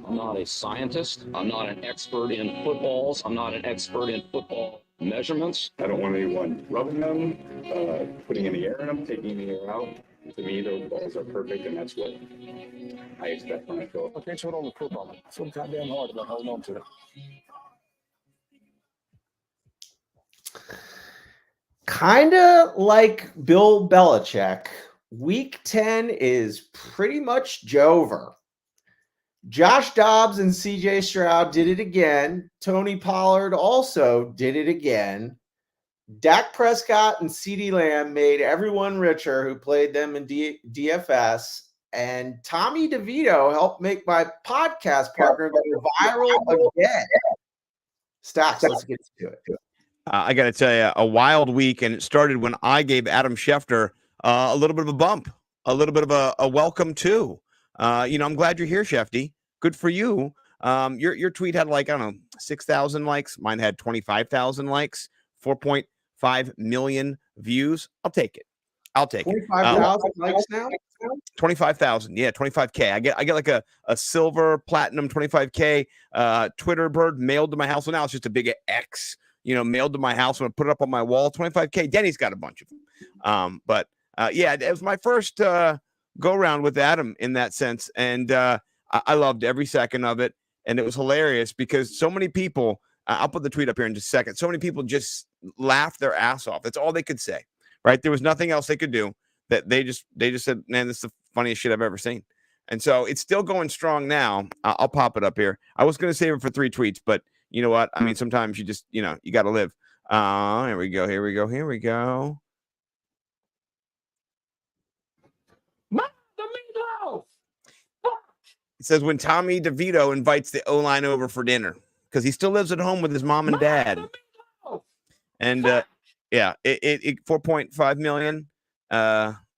I'm not a scientist. I'm not an expert in footballs. I'm not an expert in football measurements. I don't want anyone rubbing them, putting any air in them, taking the air out. To me, those balls are perfect, and that's what I expect when I throw. I can't throw it on the football. It's so goddamn hard about holding on to it. Kind of like Bill Belichick, week 10 is pretty much over. Josh Dobbs and CJ Stroud did it again. Tony Pollard also did it again. Dak Prescott and CeeDee Lamb made everyone richer who played them in DFS. And Tommy DeVito helped make my podcast partner go viral again. Stacks, let's get to it. I got to tell you, a wild week, and it started when I gave Adam Schefter a little bit of a bump, a little bit of a welcome to. I'm glad you're here, Shefty. Good for you. Your tweet had like, I don't know, 6,000 likes. Mine had 25,000 likes, 4.5 million views. I'll take it. 25,000 likes now? 25,000. Yeah, 25K. I get like a silver platinum 25K Twitter bird mailed to my house. So now it's just a big X, mailed to my house. I'm going to put it up on my wall. 25K. Denny's got a bunch of them. But it was my first go around with Adam in that sense. And I loved every second of it. And it was hilarious because so many people, I'll put the tweet up here in just a second. So many people just laughed their ass off. That's all they could say, right? There was nothing else they could do. That they just said, man, this is the funniest shit I've ever seen. And so it's still going strong now. I'll pop it up here. I was going to save it for 3 tweets, but you know what? I mean, sometimes you just, you got to live. Here we go. It says when Tommy DeVito invites the O-line over for dinner because he still lives at home with his mom and dad. And it 4.5 million.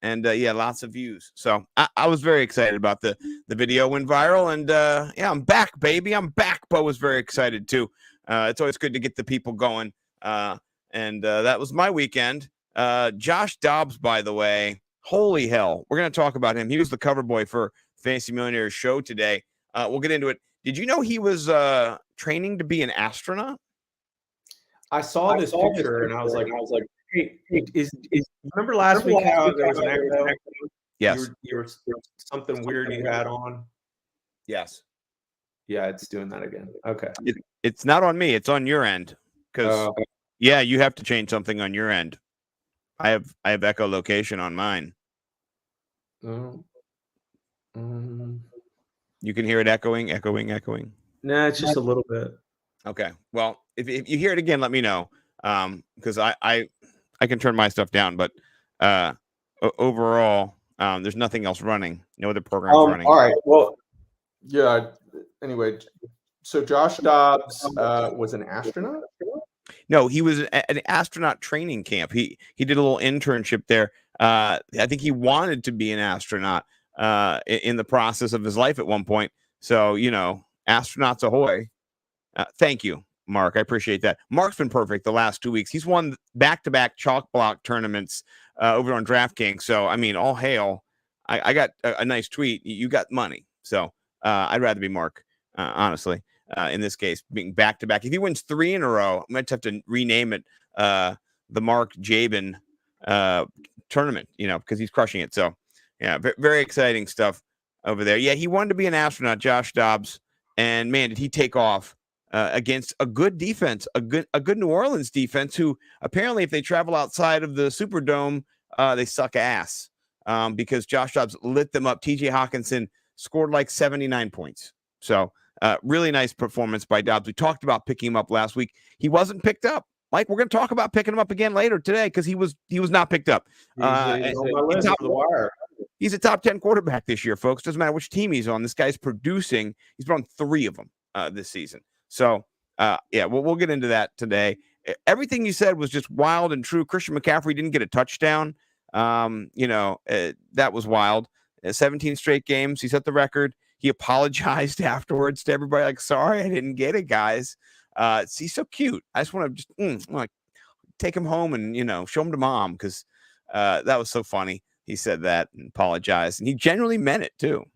And lots of views. So I was very excited about the video went viral. And I'm back, baby. I'm back. Bo was very excited too. It's always good to get the people going. And that was my weekend. Josh Dobbs, by the way, holy hell. We're going to talk about him. He was the cover boy for Fantasy Millionaires show today. We'll get into it. Did you know he was training to be an astronaut? I saw this picture and I was like, hey, is remember last week how there was an echo? Yes. You were something weird you had on? Yes. Yeah, it's doing that again. Okay. It's not on me. It's on your end. Because, you have to change something on your end. I have echolocation on mine. You can hear it echoing. No, it's just a little bit. Okay. Well, if you hear it again, let me know. Because I can turn my stuff down, but overall, there's nothing else running. No other programs running. All right. Well, yeah. Anyway, so Josh Dobbs was an astronaut? No, he was an astronaut training camp. He did a little internship there. I think he wanted to be an astronaut in the process of his life at one point. So, astronauts ahoy. Thank you, Mark. I appreciate that. Mark's been perfect the last 2 weeks. He's won back-to-back chalk block tournaments over on DraftKings. So, I mean, all hail. I got a nice tweet. You got money. So, I'd rather be Mark, honestly, in this case, being back-to-back. If he wins 3 in a row, I might have to rename it the Mark Jabin tournament, because he's crushing it. So, yeah, very exciting stuff over there. Yeah, he wanted to be an astronaut, Josh Dobbs. And, man, did he take off. Against a good defense, a good New Orleans defense, who apparently, if they travel outside of the Superdome, they suck ass because Josh Dobbs lit them up. TJ Hawkinson scored like 79 points. So really nice performance by Dobbs. We talked about picking him up last week. He wasn't picked up. Mike, we're going to talk about picking him up again later today because he was not picked up. He's a top 10 quarterback this year, folks. Doesn't matter which team he's on. This guy's producing. He's been on 3 of them this season. So, we'll get into that today. Everything you said was just wild and true. Christian McCaffrey didn't get a touchdown. That was wild. 17 straight games. He set the record. He apologized afterwards to everybody, like, sorry, I didn't get it, guys. He's so cute. I just want to take him home and, show him to mom because that was so funny. He said that and apologized. And he genuinely meant it, too.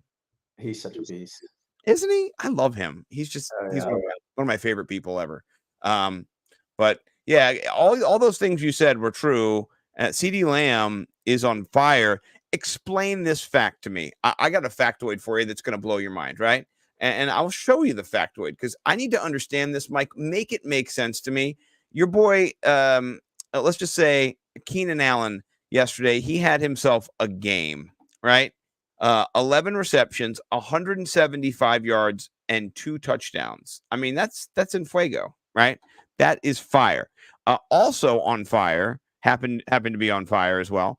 He's such a beast. isn't he? I love him. He's Yeah. one of my favorite people ever. But yeah, all those things you said were true. CeeDee Lamb is on fire. Explain this fact to me. I got a factoid for you that's going to blow your mind, right? And I'll show you the factoid because I need to understand this, Mike. Make it make sense to me. Your boy, let's just say Keenan Allen yesterday, he had himself a game, right? 11 receptions, 175 yards, and 2 touchdowns. I mean, that's in fuego, right? That is fire. Also on fire, happened to be on fire as well,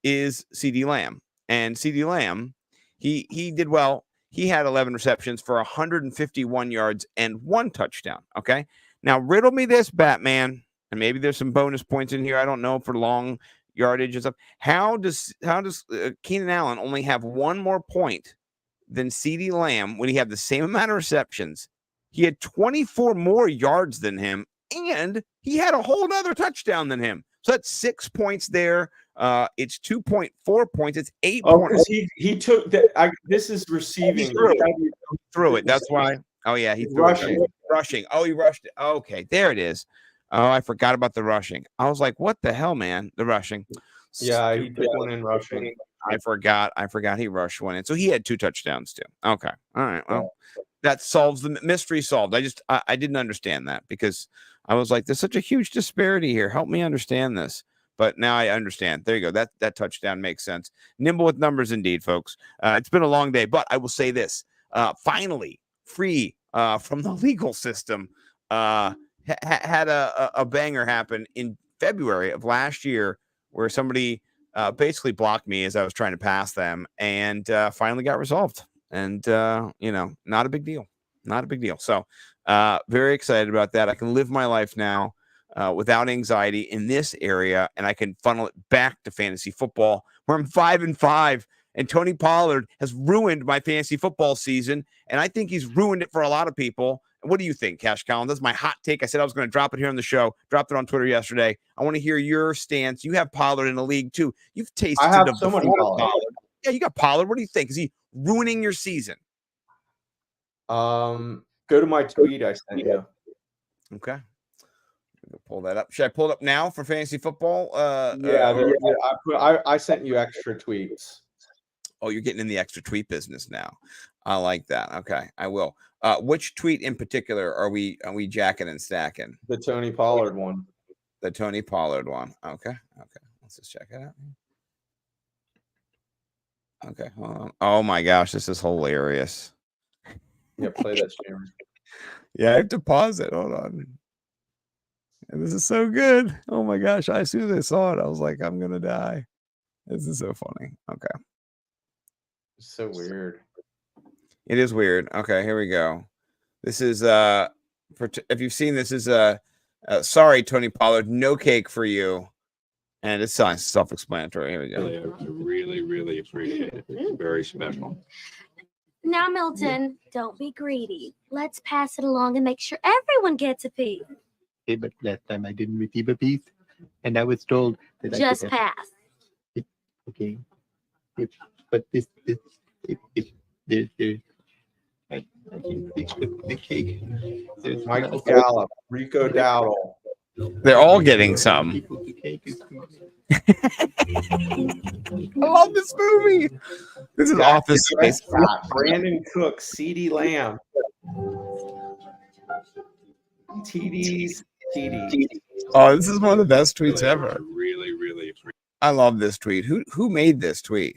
is CeeDee Lamb. And CeeDee Lamb, he did well. He had 11 receptions for 151 yards and 1 touchdown. Okay. Now, riddle me this, Batman, and maybe there's some bonus points in here. I don't know for long yardage and stuff. How does Keenan Allen only have 1 more point than CeeDee Lamb when he had the same amount of receptions? He had 24 more yards than him, and he had a whole nother touchdown than him. So that's 6 points there. It's 2.4 points. It's 8 points. He took that. This is receiving. He threw it. That's why. Oh yeah, he threw rushing. It. Rushing. Oh, he rushed it. Okay, there it is. Oh, I forgot about the rushing. I was like, what the hell, man? The rushing. Yeah, he took one in rushing. I forgot he rushed one in. So he had 2 touchdowns too. Okay. All right. Well, that solves the mystery solved. I didn't understand that because I was like, there's such a huge disparity here. Help me understand this. But now I understand. There you go. That touchdown makes sense. Nimble with numbers indeed, folks. It's been a long day, but I will say this. Finally, free from the legal system, had a banger happen in February of last year where somebody basically blocked me as I was trying to pass them and finally got resolved. And, not a big deal. Not a big deal. So very excited about that. I can live my life now without anxiety in this area, and I can funnel it back to fantasy football where I'm 5-5. And Tony Pollard has ruined my fantasy football season, and I think he's ruined it for a lot of people. What do you think, Cash Collins? That's my hot take. I said I was going to drop it here on the show. Dropped it on Twitter yesterday. I want to hear your stance. You have Pollard in the league too. You've tasted I have of so the much Pollard. Yeah, you got Pollard. What do you think? Is he ruining your season? Go to my tweet I sent you. Okay. Pull that up. Should I pull it up now for fantasy football? I sent you extra tweets. Oh, you're getting in the extra tweet business now. I like that. Okay, I will. Which tweet in particular are we jacking and stacking? The Tony Pollard one. The Tony Pollard one. Okay. Let's just check it out. Okay, hold on. Oh my gosh, this is hilarious. Yeah, play that streamer. Yeah, I have to pause it. Hold on. And this is so good. Oh my gosh. As soon as I saw it, I was like, I'm gonna die. This is so funny. Okay. It's so weird. It is weird. Okay, here we go. This is if you've seen this is sorry, Tony Pollard, no cake for you. And it's self-explanatory. Here we go. I really, really appreciate it. It's very special. Now, Milton, don't be greedy. Let's pass it along and make sure everyone gets a piece. Hey, but last time I didn't receive a piece, and I was told that Just I could have, pass. okay. But there, I can fix the cake. There's Michael Gallup, Rico Dowdle. They're all getting some. The cake is I love this movie. This is Office Space. Brandon Cook, CeeDee Lamb. TDs. Oh, this is one of the best tweets ever. Really, really appreciate it. I love this tweet. Who made this tweet?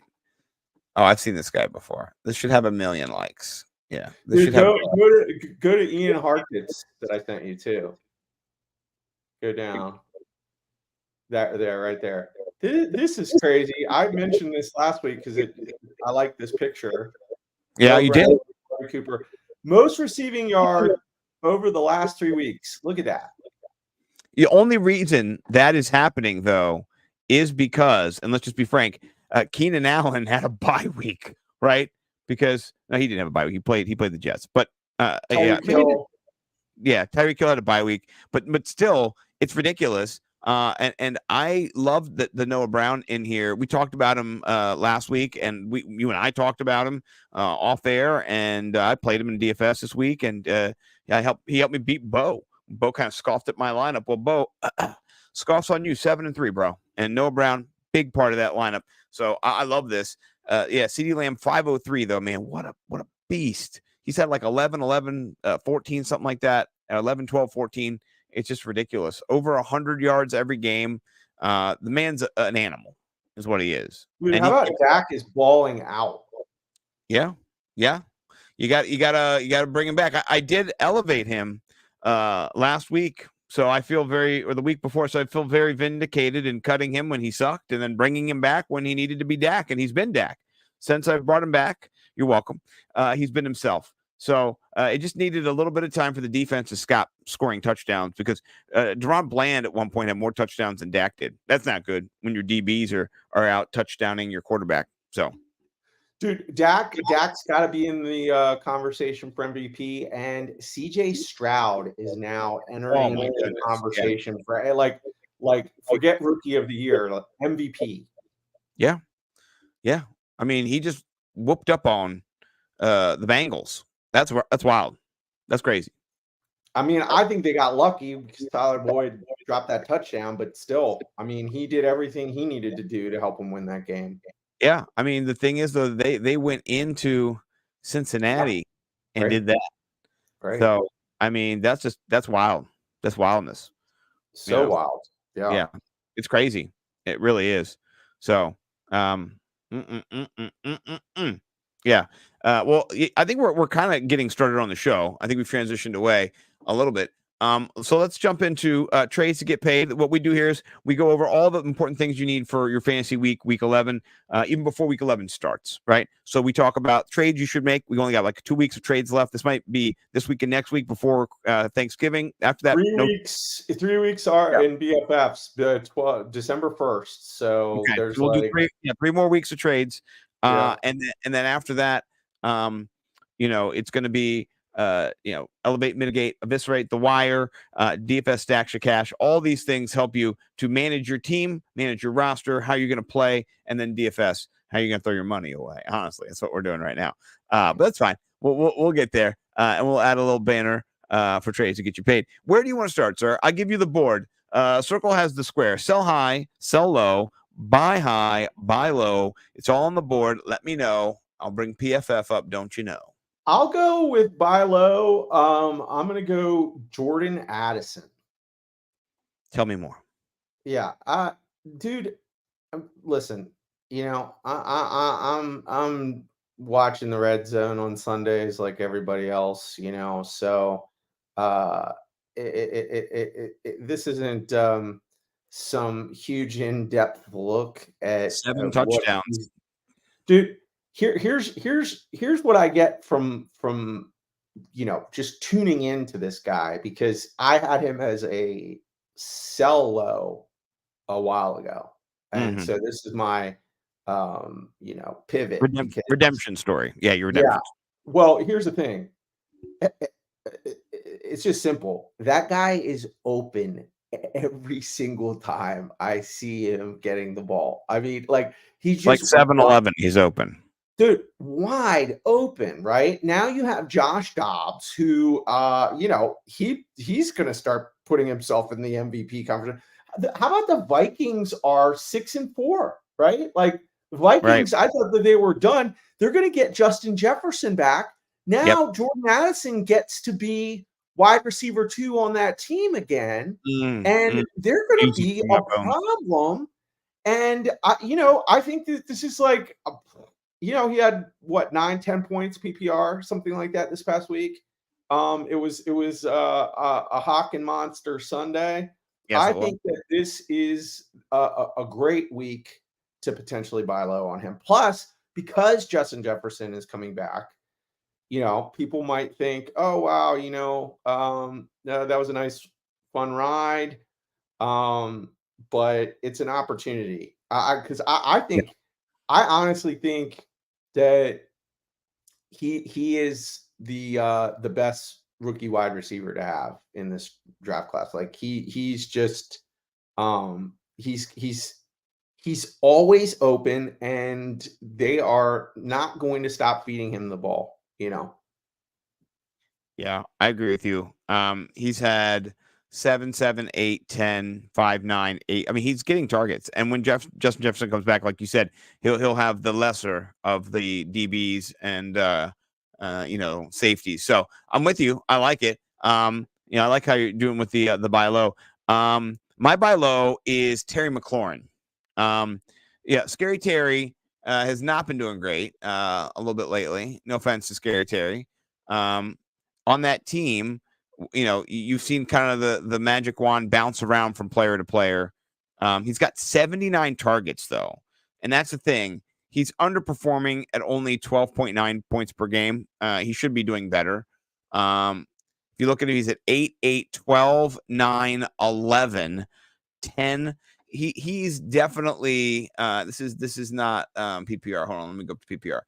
Oh, I've seen this guy before. This should have 1 million likes. Yeah. This Dude, should go to Ian Harkins that I sent you too. Go down. There, right there. This is crazy. I mentioned this last week because I like this picture. Yeah, you did. Cooper. Most receiving yard over the last 3 weeks. Look at that. The only reason that is happening, though, is because, and let's just be frank, Keenan Allen had a bye week, right? Because no, he didn't have a bye week. He played the Jets, but Tyreek Hill had a bye week. But still, it's ridiculous And I love the Noah Brown in here. We talked about him last week, and you and I talked about him off air, and I played him in DFS this week, and he helped me beat Bo. Bo kind of scoffed at my lineup. Well, Bo scoffs on you 7-3, bro, and Noah Brown, big part of that lineup. So I love this. CeeDee Lamb 503 though, man, what a beast. He's had like 11, 14, something like that. 11, 12, 14. It's just ridiculous. Over 100 yards every game. The man's an animal, is what he is. Dude, And how about Dak is balling out? Yeah. You gotta bring him back. I did elevate him last week, so I feel or the week before, so I feel very vindicated in cutting him when he sucked, and then bringing him back when he needed to be Dak, and he's been Dak since I've brought him back. You're welcome. He's been himself. So it just needed a little bit of time for the defense to stop scoring touchdowns, because Deron Bland at one point had more touchdowns than Dak did. That's not good when your DBs are out touchdowning your quarterback. So, dude, Dak's got to be in the conversation for MVP, and CJ Stroud is now entering the conversation for like forget rookie of the year, like MVP. Yeah. I mean, he just whooped up on the Bengals. That's wild. That's crazy. I mean, I think they got lucky because Tyler Boyd dropped that touchdown, but still, I mean, he did everything he needed to do to help him win that game. Yeah, I mean, the thing is, though, they went into Cincinnati and did that. Right. So, I mean, that's wild. That's wildness. So wild. Yeah, it's crazy. It really is. So, yeah. Well, I think we're kind of getting started on the show. I think we've transitioned away a little bit. So let's jump into trades to get paid. What we do here is we go over all the important things you need for your fantasy week 11, even before week 11 starts, right? So we talk about trades you should make. We only got like 2 weeks of trades left. This might be this week and next week before Thanksgiving. After that, 3 weeks are in BFFs, December 1st. So there's we'll do 3 more weeks of trades. And then after that, it's going to be elevate, mitigate, eviscerate, the wire, DFS Stacks of Cash. All these things help you to manage your team, manage your roster, how you're going to play, and then DFS, how you're going to throw your money away. Honestly, that's what we're doing right now. But that's fine. We'll get there, and we'll add a little banner for trades to get you paid. Where do you want to start, sir? I'll give you the board. Circle has the square. Sell high, sell low, buy high, buy low. It's all on the board. Let me know. I'll bring PFF up, don't you know? I'll go with buy low. I'm going to go Jordan Addison. Tell me more. Yeah. Dude, listen, I'm watching the red zone on Sundays like everybody else, so this isn't some huge in-depth look at 7 touchdowns. Dude, here's what I get from just tuning into this guy, because I had him as a sell low a while ago, and so this is my pivot redemption story. Yeah, your redemption. Yeah. Well, here's the thing. It's just simple. That guy is open every single time I see him getting the ball. I mean, like, he's just like 7-11. He's open. Dude, wide open, right? Now you have Josh Dobbs, who, he's going to start putting himself in the MVP conversation. How about the Vikings are 6-4, right? Like, the Vikings, I thought that they were done. They're going to get Justin Jefferson back. Now Jordan Addison gets to be wide receiver 2 on that team again, and they're going to be a problem. And, I think that this is like he had 9-10 points PPR, something like that this past week. It was a Hawk and Monster Sunday. Yes, I think that this is a great week to potentially buy low on him. Plus, because Justin Jefferson is coming back, people might think, oh wow, that was a nice fun ride, but it's an opportunity. Because I honestly think that he is the best rookie wide receiver to have in this draft class. Like he's just He's always open, and they are not going to stop feeding him the ball. Yeah, I agree with you. He's had 7, 7, 8, 10, 5, 9, 8. I mean, he's getting targets. And when Justin Jefferson comes back, like you said, he'll have the lesser of the DBs and safeties. So I'm with you. I like it. I like how you're doing with the buy low. My buy low is Terry McLaurin. Scary Terry has not been doing great a little bit lately. No offense to Scary Terry. On that team, you've seen kind of the magic wand bounce around from player to player. He's got 79 targets, though. And that's the thing. He's underperforming at only 12.9 points per game. He should be doing better. If you look at him, he's at 8, 8, 12, 9, 11, 10. He's definitely this is not PPR. Hold on, let me go to PPR.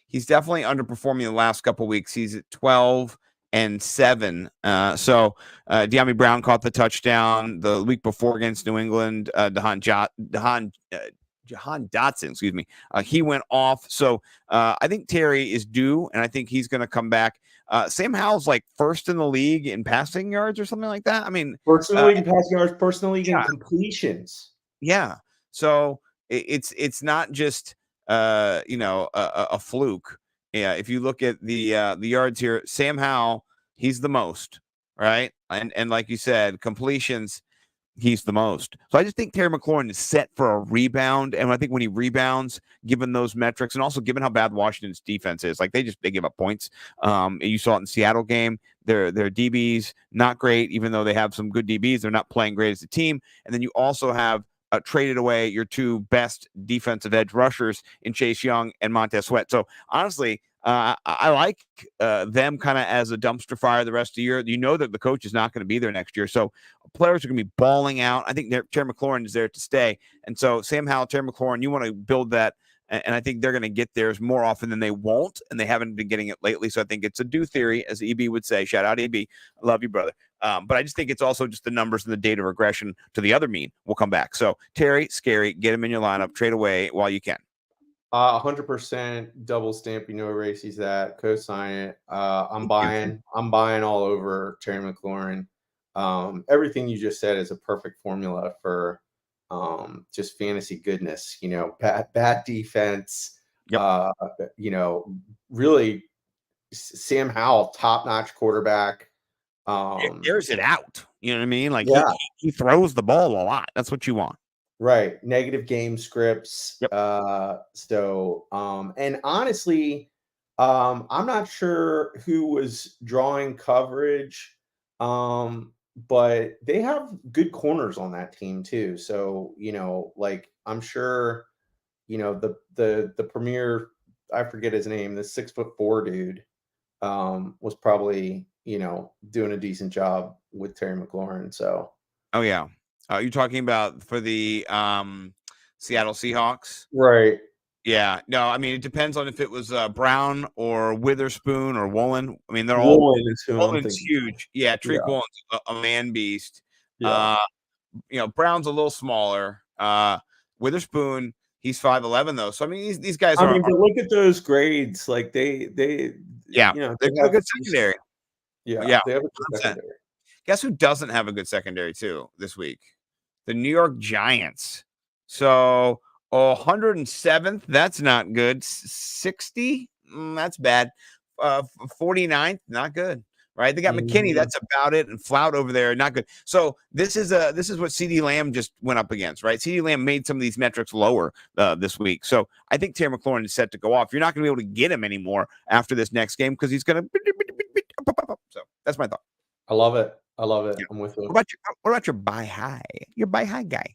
He's definitely underperforming the last couple weeks. He's at 12 and 7. So De'Ami Brown caught the touchdown the week before against New England. Jahan Dotson, excuse me. He went off. So I think Terry is due, and I think he's going to come back. Sam Howell's like first in the league in passing yards or something like that. I mean, first in the league in passing yards, first in the league in yeah. completions. Yeah. So it's not just a fluke. Yeah. If you look at the yards here, Sam Howell, he's the most, right? And like you said, completions, he's the most. So I just think Terry McLaurin is set for a rebound. And I think when he rebounds, given those metrics, and also given how bad Washington's defense is, like they give up points. You saw it in the Seattle game. Their DBs not great, even though they have some good DBs. They're not playing great as a team. And then you also have traded away your two best defensive edge rushers in Chase Young and Montez Sweat. So honestly, I like them kind of as a dumpster fire the rest of the year. You know that the coach is not going to be there next year. So players are going to be balling out. I think Terry McLaurin is there to stay. And so Sam Howell, Terry McLaurin, you want to build that. And I think they're going to get theirs more often than they won't. And they haven't been getting it lately. So I think it's a do theory, as EB would say. Shout out, EB. I love you, brother. But I just think it's also just the numbers and the data regression to the other mean will come back. So Terry, Scary, get him in your lineup, trade away while you can. 100% double stamp. Race he's at. Co-sign it. I'm buying all over Terry McLaurin. Everything you just said is a perfect formula for just fantasy goodness. Bad defense. Yep. Really Sam Howell, top-notch quarterback. Airs it out. You know what I mean? Like he throws the ball a lot. That's what you want. Right. Negative game scripts. Yep. And honestly, I'm not sure who was drawing coverage, but they have good corners on that team too. So, I'm sure, the premier, I forget his name, the 6'4" dude, was probably, doing a decent job with Terry McLaurin. So, oh yeah. You're talking about for the Seattle Seahawks? Right. Yeah. No, I mean, it depends on if it was Brown or Witherspoon or Woolen. I mean, they're Woolen's huge. Yeah, Tariq Woolen's a man beast. Yeah. Brown's a little smaller. Witherspoon, he's 5'11", though. So I mean, these guys but look at those grades. Like they they have a good secondary. Yeah. They have a good secondary. Guess who doesn't have a good secondary too this week? The New York Giants. So 107th, that's not good. 60, that's bad. 49th, not good. Right? They got McKinney, that's about it, and Flout over there, not good. So this is what CeeDee Lamb just went up against, right? CeeDee Lamb made some of these metrics lower this week. So I think Terry McLaurin is set to go off. You're not going to be able to get him anymore after this next game because he's going to. So that's my thought. I love it. Yeah. I'm with you. What about your buy high? Your buy high guy.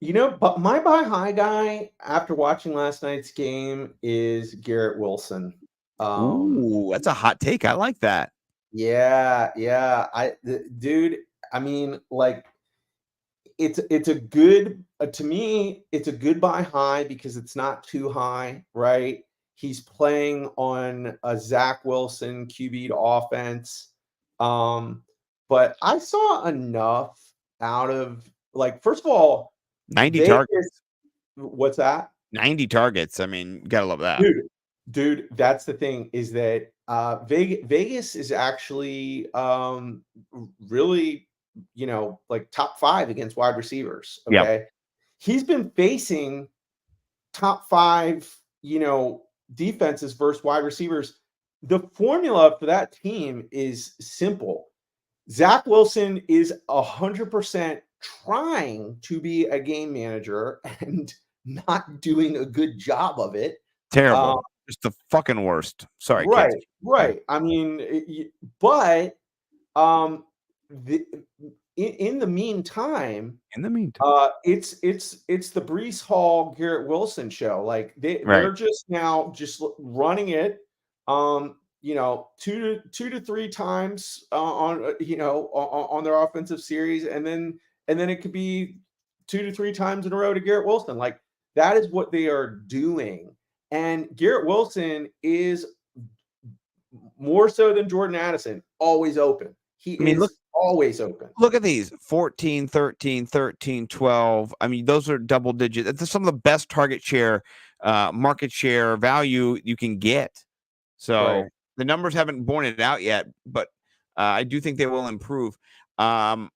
But my buy high guy after watching last night's game is Garrett Wilson. Ooh, that's a hot take. I like that. Yeah. Dude, I mean, like it's a good to me, it's a good buy high because it's not too high, right? He's playing on a Zach Wilson QB'd offense. But I saw enough out of like, first of all, 90 Vegas, targets. what's that? 90 targets. I mean, gotta love that. Dude, that's the thing, is that Vegas is actually really, like top 5 against wide receivers. Yep. Okay. He's been facing top 5, defenses versus wide receivers. The formula for that team is simple. Zach Wilson is 100% trying to be a game manager and not doing a good job of it. Terrible. Just the fucking worst. Sorry, Right, kids. right. I mean, but in the meantime, it's the Breece Hall, Garrett Wilson show. Like they're just now just running it, 2 to 3 times on their offensive series, and then it could be 2 to 3 times in a row to Garrett Wilson. Like that is what they are doing. And Garrett Wilson is more so than Jordan Addison, always open. He is always open. Look at these 14, 13, 13, 12. I mean, those are double digit. That's some of the best target share, market share value you can get. So the numbers haven't borne it out yet, but I do think they will improve. All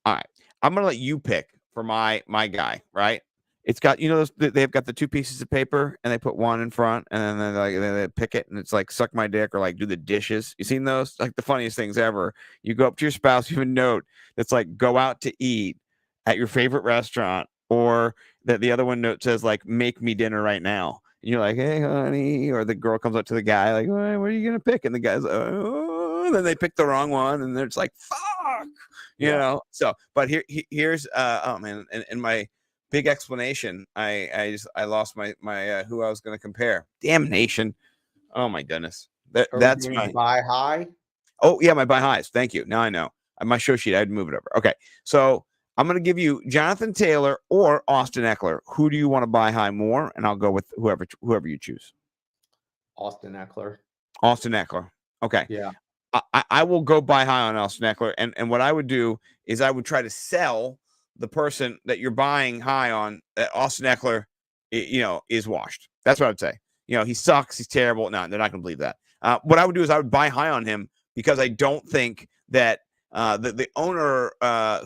right. I'm going to let you pick for my guy, right? It's got, they've got the 2 pieces of paper and they put one in front and then they pick it and it's like suck my dick or like do the dishes. You seen those? Like the funniest things ever. You go up to your spouse, you have a note that's like go out to eat at your favorite restaurant, or that the other one note says like make me dinner right now. And you're like, hey honey, or the girl comes up to the guy like, what are you gonna pick? And the guy's and then they pick the wrong one and they're just like fuck, So, but here's oh man, and my big explanation. I lost my who I was going to compare. Damnation! Oh my goodness. That's my buy high. Oh yeah, my buy highs. Thank you. Now I know. My show sheet. I'd move it over. Okay, so I'm going to give you Jonathan Taylor or Austin Eckler. Who do you want to buy high more? And I'll go with whoever you choose. Austin Eckler. Austin Eckler. Okay. Yeah. I will go buy high on Austin Eckler, and what I would do is I would try to sell the person that you're buying high on. Austin Eckler, is washed. That's what I would say. He sucks. He's terrible. No, they're not going to believe that. What I would do is I would buy high on him because I don't think that the owner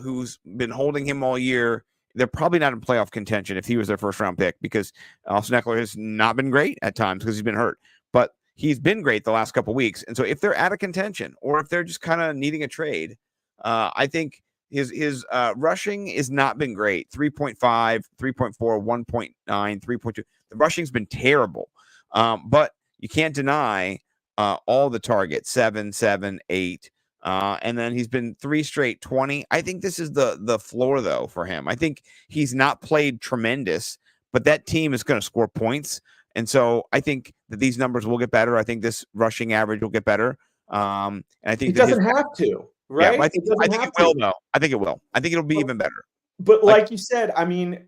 who's been holding him all year, they're probably not in playoff contention if he was their first round pick, because Austin Eckler has not been great at times because he's been hurt, but he's been great the last couple of weeks. And so if they're out of contention or if they're just kind of needing a trade, I think his rushing has not been great. 3.5, 3.4, 1.9, 3.2. The rushing's been terrible. But you can't deny all the targets, 7, 7, 8. And then he's been 3 straight 20. I think this is the floor, though, for him. I think he's not played tremendous, but that team is going to score points. And so I think that these numbers will get better. I think this rushing average will get better. And I think it doesn't have to. Right? Yeah, I think it will, though. I think it will. I think it'll be even better. But like you said, I mean,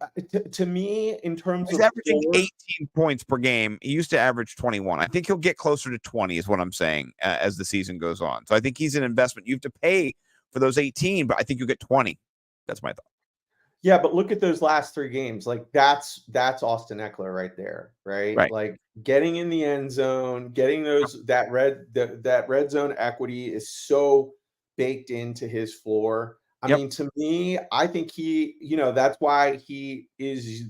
to me, in terms he's of averaging 18 points per game. He used to average 21. I think he'll get closer to 20 is what I'm saying as the season goes on. So I think he's an investment. You have to pay for those 18, but I think you'll get 20. That's my thought. Yeah, but look at those last 3 games. Like that's Austin Eckler right there, right? Like getting in the end zone, getting that red zone equity is so baked into his floor. I mean, to me, I think he, that's why he is,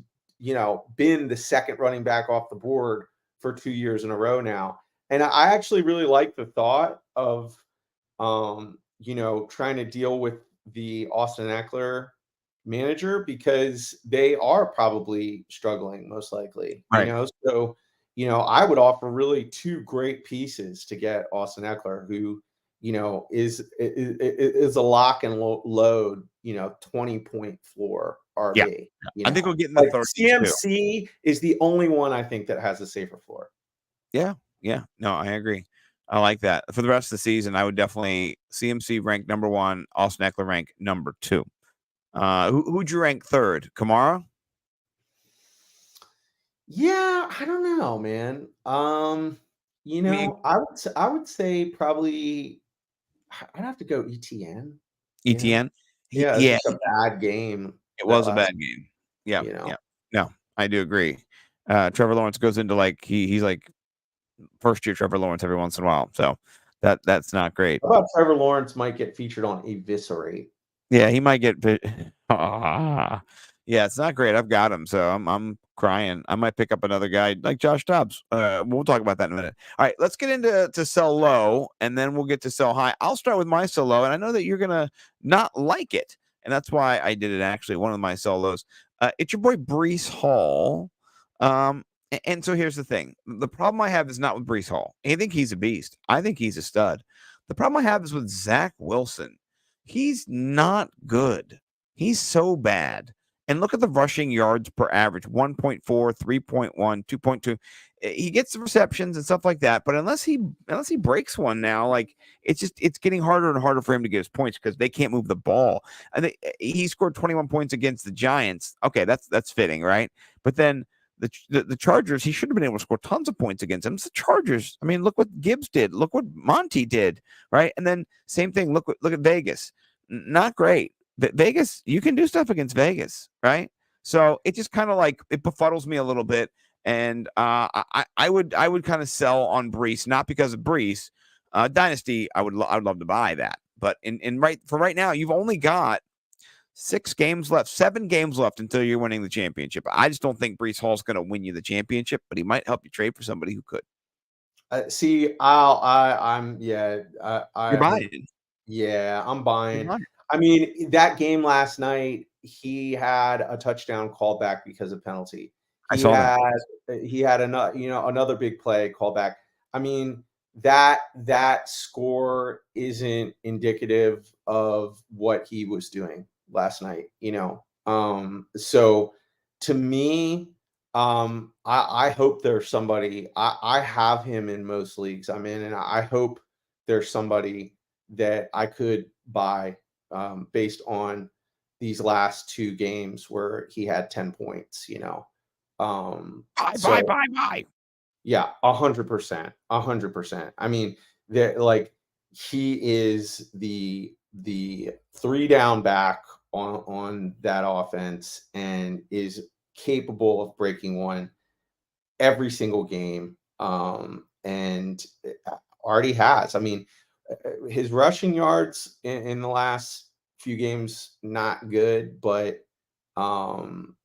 been the second running back off the board for 2 years in a row now. And I actually really like the thought of, trying to deal with the Austin Eckler manager, because they are probably struggling most likely, So, I would offer really 2 great pieces to get Austin Eckler, who, is a lock and load, 20-point floor RB. I think we'll get in the 30s. CMC is the only one I think that has a safer floor. Yeah. No, I agree. I like that. For the rest of the season, I would definitely CMC rank number 1, Austin Eckler rank number 2. Who'd you rank 3rd? Kamara? Yeah, I don't know, man. I would say probably I'd have to go ETN. ETN. Yeah, it's Yeah, just a bad game. it that was a last- bad game. Yeah, You know. yeah. No, I do agree. Trevor Lawrence goes into like he's like first year Trevor Lawrence every once in a while. So that's not great. How about Trevor Lawrence might get featured on Eviscerate? Yeah, he might get yeah, it's not great. I've got him, so I'm crying. I might pick up another guy like Josh Dobbs. We'll talk about that in a minute. All right, let's get into sell low, and then we'll get to sell high. I'll start with my sell low, and I know that you're gonna not like it, and that's why I did it. Actually, one of my sell lows. It's your boy Breece Hall. And so here's the thing: the problem I have is not with Breece Hall. I think he's a beast. I think he's a stud. The problem I have is with Zach Wilson. He's not good. He's so bad. And look at the rushing yards per average 1.4, 3.1, 2.2. He gets the receptions and stuff like that. But unless he breaks one now, like it's getting harder and harder for him to get his points because they can't move the ball. And he scored 21 points against the Giants. Okay, that's fitting, right? But then the Chargers, he should have been able to score tons of points against them. It's the Chargers. I mean, look what Gibbs did. Look what Monty did, right? And then same thing. Look at Vegas. Not great. Vegas, you can do stuff against Vegas, right? So it just kind of like it befuddles me a little bit. And I would kind of sell on Breece, not because of Breece. Dynasty, I would love to buy that. But right now, you've only got 7 games left until you're winning the championship. I just don't think Breece Hall's going to win you the championship, but he might help you trade for somebody who could. You're buying. Yeah, I'm buying. I mean, that game last night, he had a touchdown called back because of penalty. I saw that. He had another big play called back. I mean, that score isn't indicative of what he was doing last night, so to me, I hope there's somebody. I have him in most leagues I'm in, and I hope there's somebody that I could buy based on these last 2 games where he had 10 points, Buy. Yeah, 100%. 100%. I mean, he is the 3 down back on that offense and is capable of breaking one every single game. And already has. I mean, his rushing yards in the last few games not good, but all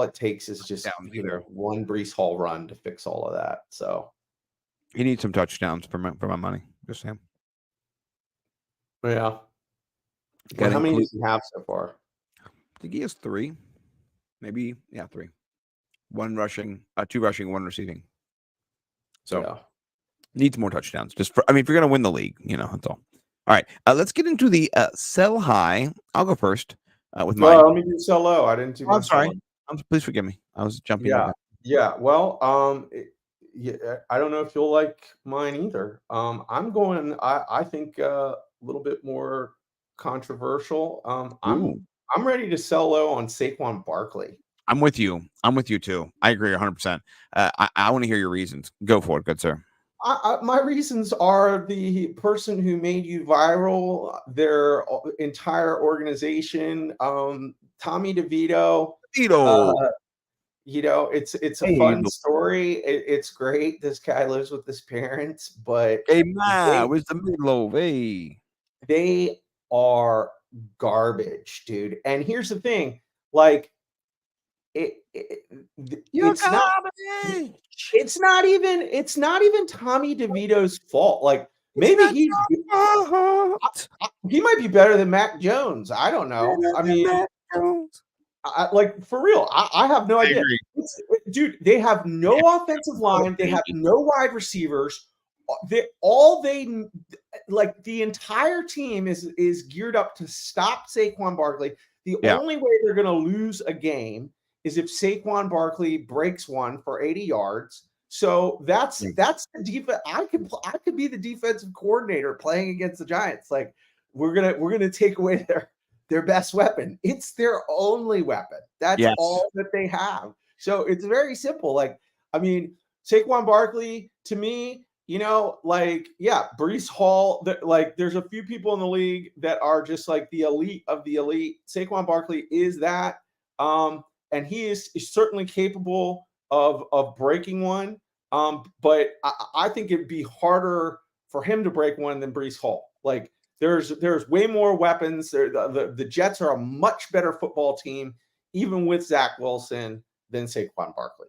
it takes is just one Breece Hall run to fix all of that. So he needs some touchdowns for my money. Just him. Yeah. How many does he have so far? I think he has 3. Maybe 3. 1 rushing, 2 rushing, 1 receiving. So needs more touchdowns. If you're going to win the league, that's all. All right, let's get into the sell high. I'll go first with mine. Well, let me do sell low. I didn't do. I'm sorry. Please forgive me. I was jumping. Yeah. Well, I don't know if you'll like mine either. I'm going. I think a little bit more controversial. I'm ready to sell low on Saquon Barkley. I'm with you. I'm with you too. I agree 100%. I want to hear your reasons. Go for it, good sir. My reasons are the person who made you viral, their entire organization, Tommy DeVito. It's a fun story. It's great. This guy lives with his parents, but where's the meatloaf? Hey, they are garbage, dude. And here's the thing, like it's not even Tommy DeVito's fault. Like maybe he might be better than Mac Jones. I don't know. I mean, like for real, I have no idea. Dude, they have no offensive line. They have no wide receivers. The entire team is geared up to stop Saquon Barkley. The only way they're going to lose a game is if Saquon Barkley breaks one for 80 yards. So that's the defense. I could be the defensive coordinator playing against the Giants. Like we're gonna take away their best weapon. It's their only weapon. That's all that they have. So it's very simple. Like, I mean, Saquon Barkley, to me, Brees Hall. There's a few people in the league that are just like the elite of the elite. Saquon Barkley is that, and he is certainly capable of breaking one. But I think it'd be harder for him to break one than Brees Hall. Like there's way more weapons. The Jets are a much better football team, even with Zach Wilson, than Saquon Barkley.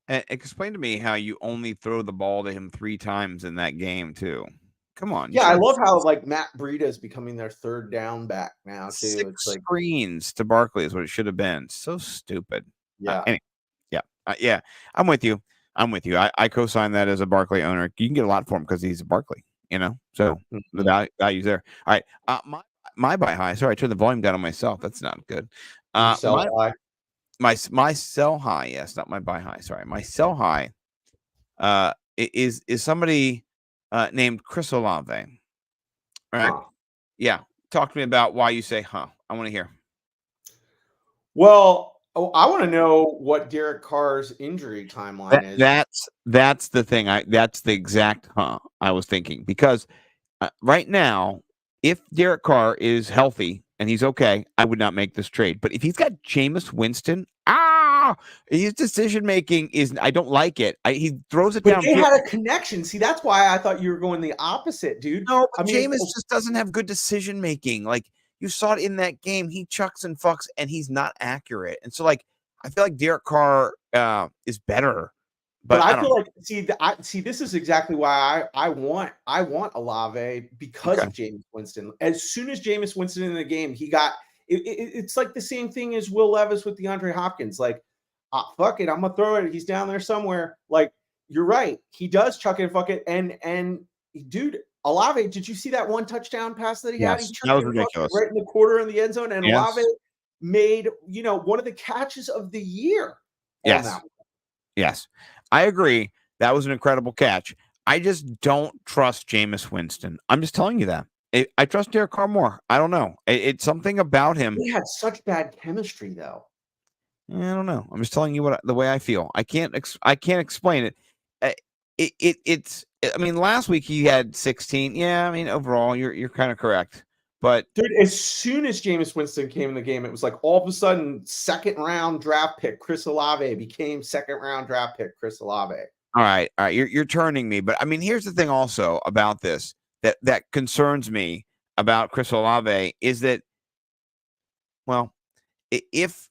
And explain to me how you only throw the ball to him 3 times in that game too. Come on. Yeah, I love how Matt Breida is becoming their third down back now too. 6 It's like screens to Barkley is what it should have been. So stupid. Yeah. Anyway, yeah. I'm with you. I co-sign that as a Barkley owner. You can get a lot for him because he's a Barkley, So the value's there. All right. My buy high. Sorry, I turned the volume down on myself. That's not good. sell high. My sell high, yes, not my buy high. Sorry, my sell high is somebody named Chris Olave. All right. Huh. Yeah. Talk to me about why you say, huh? I want to hear. Well, I want to know what Derek Carr's injury timeline is. That's the thing. That's the exact I was thinking, because right now, if Derek Carr is healthy and he's okay, I would not make this trade. But if he's got Jameis Winston, his decision making I don't like it. He throws it down. They had a connection. See, that's why I thought you were going the opposite, dude. No, but Jameis just doesn't have good decision making. Like you saw it in that game, he chucks and fucks, and he's not accurate. And so, I feel like Derek Carr is better. But I feel like this is exactly why I want Olave because of Jameis Winston. As soon as Jameis Winston in the game, he got it's like the same thing as Will Levis with DeAndre Hopkins. Like, fuck it, I'm gonna throw it. He's down there somewhere. Like, you're right, he does chuck it and fuck it. And dude, Olave, did you see that one touchdown pass that he had? He chucked that was it ridiculous. Right in the quarter in the end zone, and Olave made one of the catches of the year. Yes, I agree. That was an incredible catch. I just don't trust Jameis Winston. I'm just telling you that. I trust Derek Carr more. I don't know. It's something about him. He had such bad chemistry, though. I don't know. I'm just telling you the way I feel. I can't explain it. It's. I mean, last week he had 16. Yeah, I mean, overall, you're kind of correct. But dude, as soon as Jameis Winston came in the game, it was like all of a sudden, second round draft pick Chris Olave became second round draft pick Chris Olave. All right. You're turning me, but I mean, here's the thing also about this that concerns me about Chris Olave is that, well, if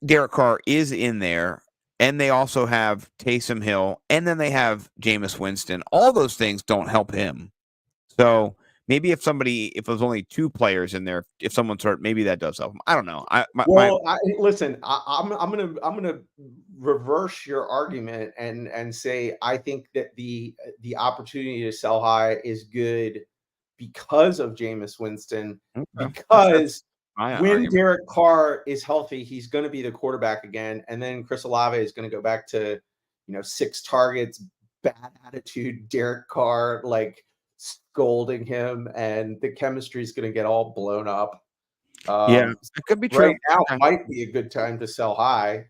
Derek Carr is in there and they also have Taysom Hill and then they have Jameis Winston, all those things don't help him. So maybe if there's only 2 players in there, if someone's hurt, maybe that does help him. I don't know. Listen, I'm gonna reverse your argument and say I think that the opportunity to sell high is good because of Jameis Winston. Okay. Because when Derek Carr is healthy, he's going to be the quarterback again, and then Chris Olave is going to go back to 6 targets, bad attitude, Derek Carr, like scolding him, and the chemistry is going to get all blown up. It could be true. Right now might be a good time to sell high.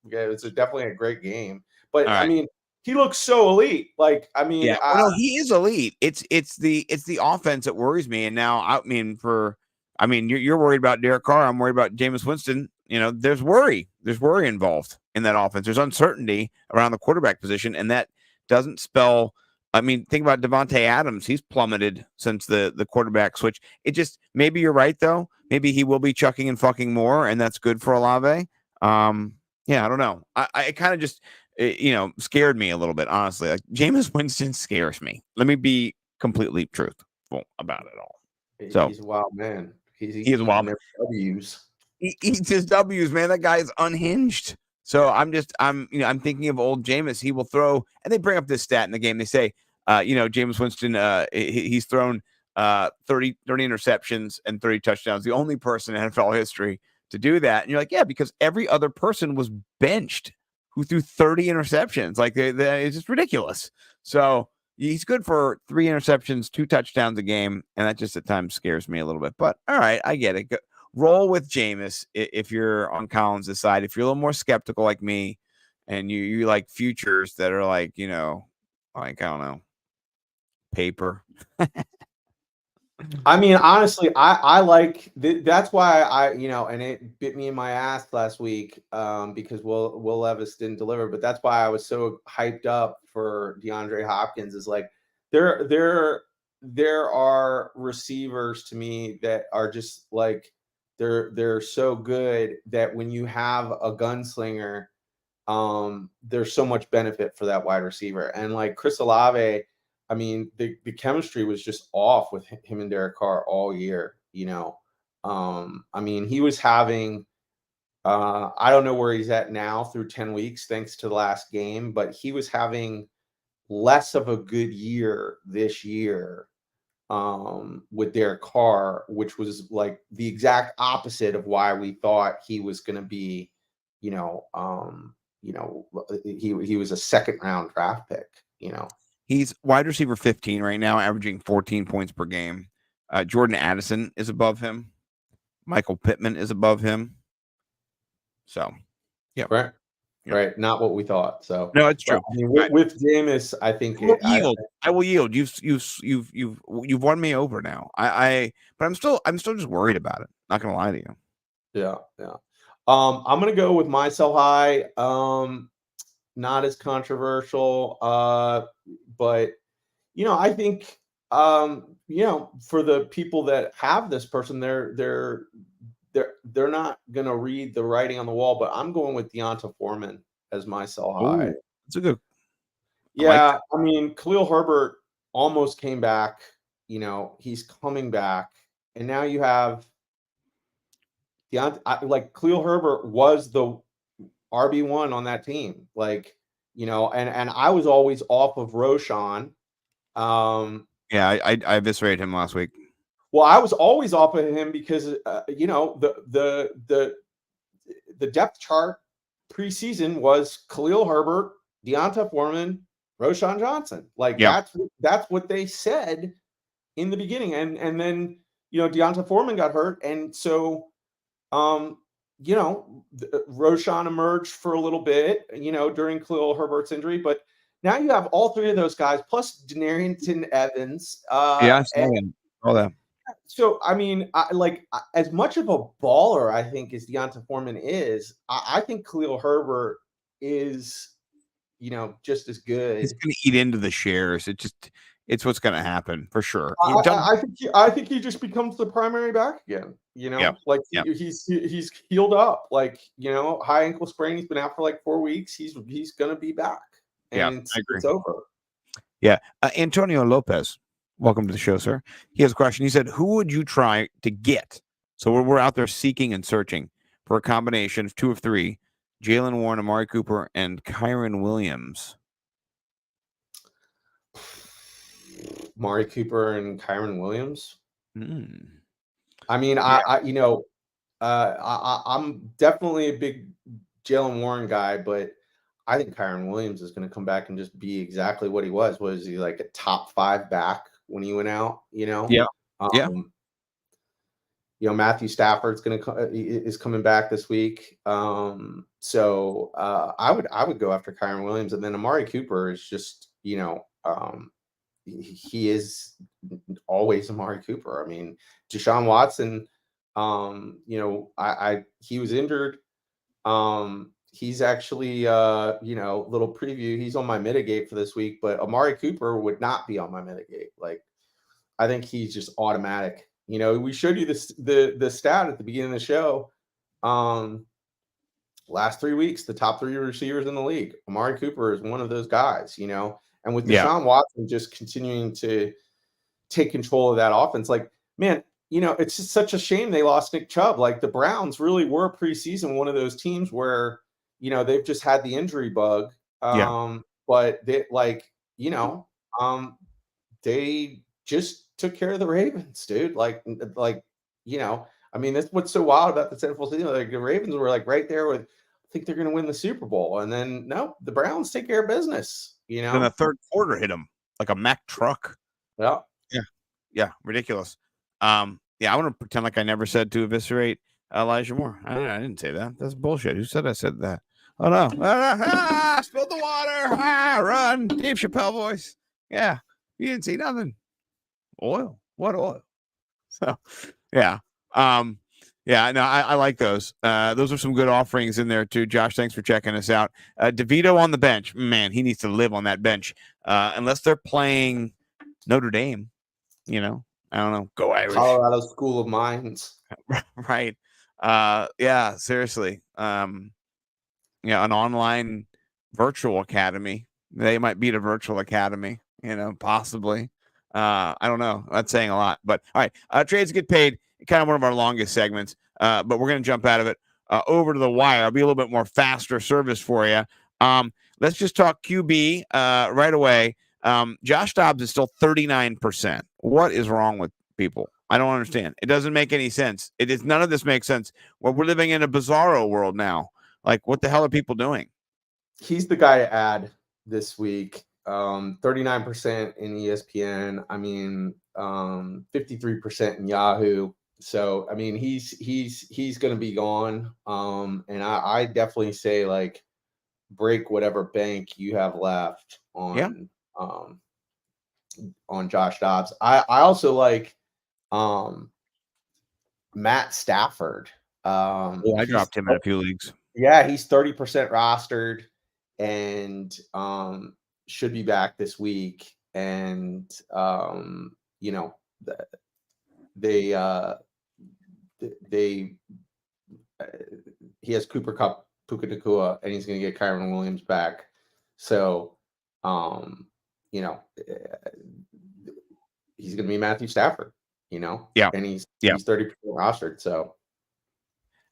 It's definitely a great game, but I mean, he looks so elite. Like, I mean, no, he is elite. It's the offense that worries me. And now, you're worried about Derek Carr. I'm worried about Jameis Winston. There's worry involved in that offense. There's uncertainty around the quarterback position, and that doesn't spell. I mean, think about Devontae Adams. He's plummeted since the quarterback switch. It just, maybe you're right, though. Maybe he will be chucking and fucking more, and that's good for Olave. I don't know. I kind of just, scared me a little bit, honestly. Like, Jameis Winston scares me. Let me be completely truthful about it all. So he's a wild man. He is a wild man. W's. He eats his W's, man. That guy is unhinged. So I'm thinking of old Jameis. He will throw, and they bring up this stat in the game. They say, Jameis Winston, he's thrown 30 interceptions and 30 touchdowns. The only person in NFL history to do that. And you're like, yeah, because every other person was benched who threw 30 interceptions. Like, it's just ridiculous. So he's good for 3 interceptions, 2 touchdowns a game. And that just at times scares me a little bit. But all right, I get it. Roll with Jameis if you're on Collins' side. If you're a little more skeptical like me and you like futures that are like, like, I don't know, paper. I mean, honestly, I like that's why and it bit me in my ass last week because Will Levis didn't deliver, but that's why I was so hyped up for DeAndre Hopkins. Is like there are receivers to me that are just like they're so good that when you have a gunslinger, there's so much benefit for that wide receiver. And like Chris Olave, I mean, the chemistry was just off with him and Derek Carr all year, I mean, he was having I don't know where he's at now through 10 weeks, thanks to the last game, but he was having less of a good year this year with Derek Carr, which was like the exact opposite of why we thought he was going to be, he was a second round draft pick, He's wide receiver 15 right now, averaging 14 points per game. Jordan Addison is above him. Michael Pittman is above him. So, yeah. Right. Yep. Right. Not what we thought. So no, it's true. I mean, with Jameis, I think I will yield. You've won me over now. But I'm still just worried about it. Not gonna lie to you. Yeah. I'm gonna go with my sell high. Not as controversial. But I think for the people that have this person, they're not gonna read the writing on the wall. But I'm going with Deonta Foreman as my sell high. That's a good. Yeah, I mean, Khalil Herbert almost came back. He's coming back, and now you have Deonta. Khalil Herbert was the RB1 on that team, and I was always off of Roshan. Yeah, I eviscerated him last week. Well, I was always off of him because the depth chart preseason was Khalil Herbert, Deonta Foreman, Roshan Johnson. That's what they said in the beginning, and then Deonta Foreman got hurt, and so Roshan emerged for a little bit, during Khalil Herbert's injury, but now you have all three of those guys plus Denarrington Evans. Yeah, all that. So, I mean, as much of a baller, I think, as Deonta Foreman is, I think Khalil Herbert is, just as good. He's going to eat into the shares. It's what's going to happen for sure. I think he just becomes the primary back again. He's healed up. High ankle sprain. He's been out for like 4 weeks. He's going to be back. And I agree. It's over. Yeah, Antonio Lopez, welcome to the show, sir. He has a question. He said, "Who would you try to get?" So we're out there seeking and searching for a combination of 2 of 3: Jalen Warren, Amari Cooper, and Kyron Williams. Amari Cooper and Kyron Williams. I mean, I'm definitely a big Jalen Warren guy, but I think Kyron Williams is going to come back and just be exactly what he was. Was he like a top 5 back when he went out? Yeah. Matthew Stafford's is coming back this week. So I would go after Kyron Williams, and then Amari Cooper is just he is always Amari Cooper. I mean, Deshaun Watson, he was injured. He's actually, little preview. He's on my mitigate for this week, but Amari Cooper would not be on my mitigate. I think he's just automatic. We showed you the stat at the beginning of the show. Last 3 weeks, the top 3 receivers in the league. Amari Cooper is one of those guys. And with Deshaun Watson just continuing to take control of that offense, man, it's just such a shame they lost Nick Chubb. The Browns really were preseason one of those teams where, they've just had the injury bug. But they they just took care of the Ravens, dude. I mean, that's what's so wild about the NFL season. The Ravens were right there with, I think they're going to win the Super Bowl. And then, no, the Browns take care of business. Then the third quarter hit him like a Mack truck. Yeah. Ridiculous. I want to pretend like I never said to eviscerate Elijah Moore. I didn't say that. That's bullshit. Who said I said that? Oh no! Spilled the water! Run! Dave Chappelle voice. Yeah, you didn't see nothing. Oil? What oil? So, yeah. Yeah, no, I like those. Those are some good offerings in there too. Josh, thanks for checking us out. DeVito on the bench. Man, he needs to live on that bench. Unless they're playing Notre Dame, I don't know. Go Irish. Colorado School of Mines. Right. Yeah, seriously. An online virtual academy. They might beat a virtual academy, possibly. I don't know. That's saying a lot. But all right. Trades get paid. Kind of one of our longest segments. But we're going to jump out of it over to the wire. I'll be a little bit more faster service for you. Let's just talk QB right away. Josh Dobbs is still 39%. What is wrong with people? I don't understand. It doesn't make any sense. None of this makes sense. Well, we're living in a bizarro world now. Like, what the hell are people doing? He's the guy to add this week. 39% in ESPN. I mean, 53% in Yahoo. So, I mean, he's going to be gone. And I definitely say, like, break whatever bank you have left on Josh Dobbs. I also like Matt Stafford. I dropped him in a few leagues. Yeah, he's 30% rostered and should be back this week. And he has Cooper Kupp, Puka Nacua, and he's going to get Kyron Williams back. So, he's going to be Matthew Stafford, Yeah. and he's 30% rostered. So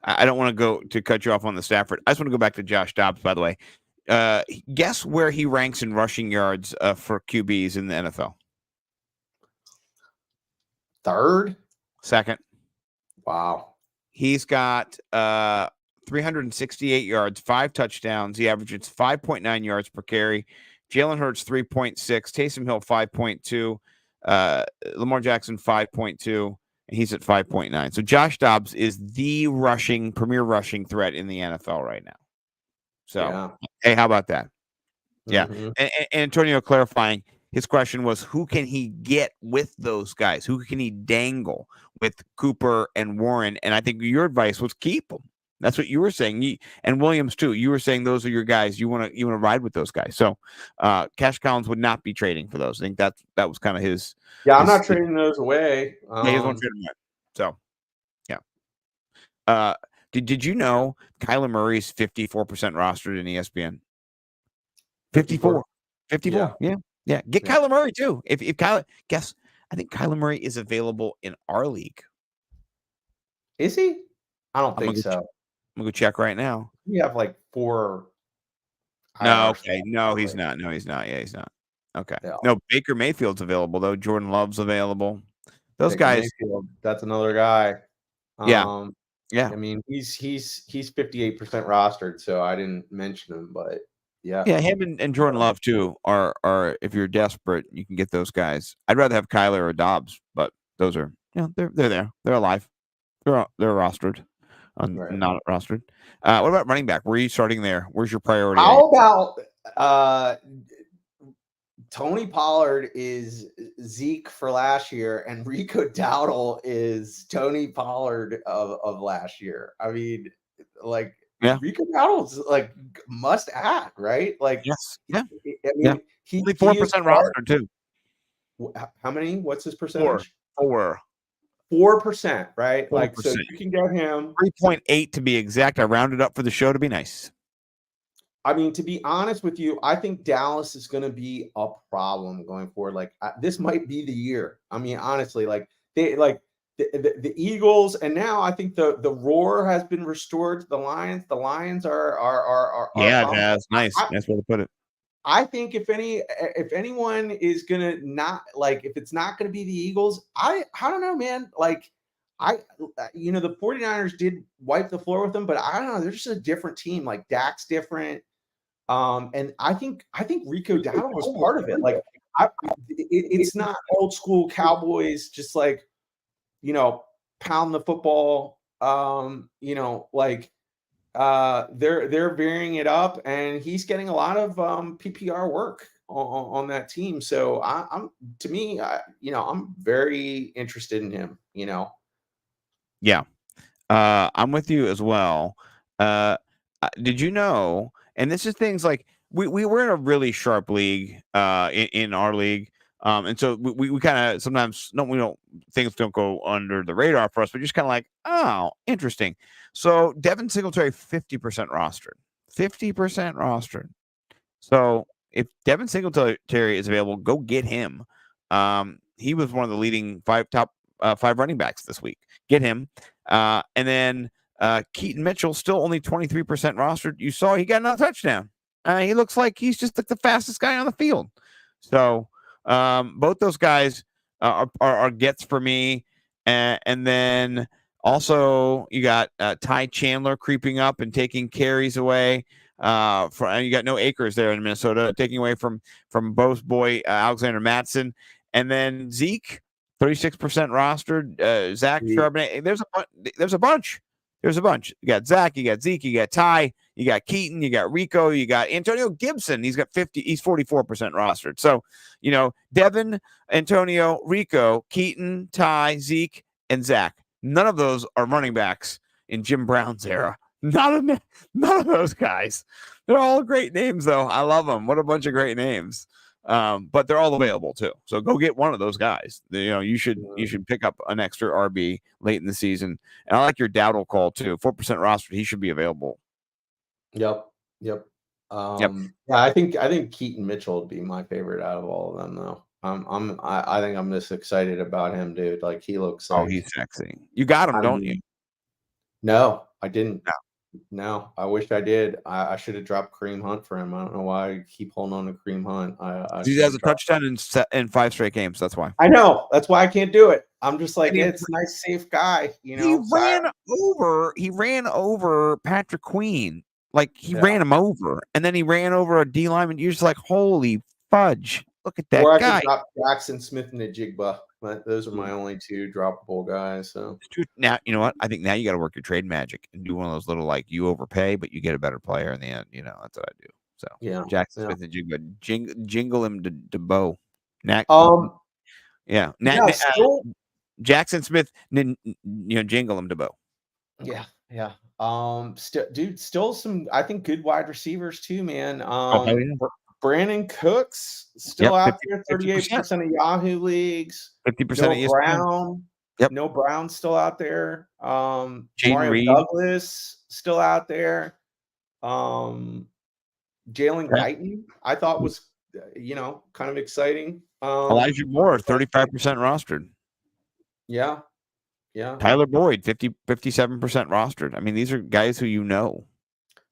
I don't want to go to cut you off on the Stafford. I just want to go back to Josh Dobbs, by the way. Guess where he ranks in rushing yards for QBs in the NFL? Third? Second. Wow. He's got 368 yards, 5 touchdowns. He averages 5.9 yards per carry. Jalen Hurts 3.6, Taysom Hill 5.2, Lamar Jackson 5.2, and he's at 5.9. So Josh Dobbs is the premier rushing threat in the NFL right now. So, Hey, how about that? Yeah. Mm-hmm. And Antonio clarifying, his question was, who can he get with those guys? Who can he dangle with Cooper and Warren? And I think your advice was keep them. That's what you were saying. And Williams too. You were saying those are your guys. You want to ride with those guys. So Cash Collins would not be trading for those. I think that was kind of his. Yeah, I'm not trading those away. He doesn't want to trade them away. So, yeah. Did you know Kyler Murray's 54% rostered in ESPN? 54. Yeah. Get Kyler Murray too. If Kyler, I think Kyler Murray is available in our league. Is he? I don't think so. I'm gonna go check right now. We have like 4. No, okay. No, he's not. No, he's not. Yeah, he's not. Okay. Yeah. No, Baker Mayfield's available though. Jordan Love's available. Those guys. Mayfield, that's another guy. Yeah. I mean, he's 58% rostered, so I didn't mention him, but yeah. Yeah, him and Jordan Love too are if you're desperate, you can get those guys. I'd rather have Kyler or Dobbs, but those are they're there. They're alive. They're rostered. Not rostered. What about running back? Where are you starting there? Where's your priority? How about Tony Pollard is Zeke for last year, and Rico Dowdle is Tony Pollard of last year. I mean, like, Rico Dowdle's like must add, right? Like, yes, I mean, he's only 4% rostered too. How many? What's his percentage? 4%, right? 4%. Like, so you can get him 3.8 to be exact. I rounded up for the show to be nice. I mean, to be honest with you, I think Dallas is going to be a problem going forward. Like, this might be the year. I mean, honestly, like the Eagles, and now I think the roar has been restored to the Lions. The Lions are it has. Nice way to put it. I think if anyone is gonna not like, if it's not gonna be the Eagles, I don't know, man. Like, the 49ers did wipe the floor with them, but I don't know. They're just a different team. Like, Dak's different. And I think Rico Dowdle was part of it. Like, it's not old school Cowboys, just like, pound the football. Like, they're varying it up, and he's getting a lot of PPR work on that team. So I'm very interested in him. Yeah. I'm with you as well. Did you know? And this is things like we were in a really sharp league in our league. And so we kind of sometimes things don't go under the radar for us, but just kind of like, oh, interesting. So Devin Singletary 50% rostered. 50% rostered. So if Devin Singletary is available, go get him. He was one of the leading top five running backs this week. Get him. And then Keaton Mitchell, still only 23% rostered. You saw he got another touchdown. He looks like he's just like the fastest guy on the field. So both those guys are gets for me. And then also you got Ty Chandler creeping up and taking carries away. And you got no Akers there in Minnesota, taking away from Bo's boy Alexander Mattson, and then Zeke 36% rostered. Zach Charbonnet. There's a bunch. You got Zach, you got Zeke, you got Ty, you got Keaton, you got Rico, you got Antonio Gibson. He's 44% rostered. So Devin, Antonio, Rico, Keaton, Ty, Zeke, and Zach. None of those are running backs in Jim Brown's era. None of those guys. They're all great names, though. I love them. What a bunch of great names. But they're all available too. So go get one of those guys. You should pick up an extra RB late in the season. And I like your Dowdle call too. 4% rostered. He should be available. Yep. Yeah, I think Keaton Mitchell would be my favorite out of all of them, though. I think I'm just excited about him, dude. Like, he looks like, he's sexy. You got him, don't you? No, I didn't. No, I wish I did. I should have dropped Kareem Hunt for him. I don't know why I keep holding on to Kareem Hunt. He has a touchdown in 5 straight games. That's why. I know. That's why I can't do it. I'm just like, it's a nice, safe guy. He ran over Patrick Queen. Like, he ran him over, and then he ran over a D lineman. You're just like, holy fudge! Look at that guy. I could drop Jackson Smith and Najigba. But those are my only two droppable guys. So now, you know what? I think now you got to work your trade magic and do one of those little, like, you overpay, but you get a better player in the end. That's what I do. So Jackson Smith and Jigba, jingle him to Bo. Jackson Smith, jingle him to Bo. Yeah. Still some, I think, good wide receivers too, man. Brandon Cooks still out there, 38% of Yahoo leagues. 50% of Brown. No Brown still out there. Mario Douglas still out there. Jalen Guyton, I thought was, kind of exciting. Elijah Moore, 35% rostered. Yeah. Tyler Boyd, 57% rostered. I mean, these are guys who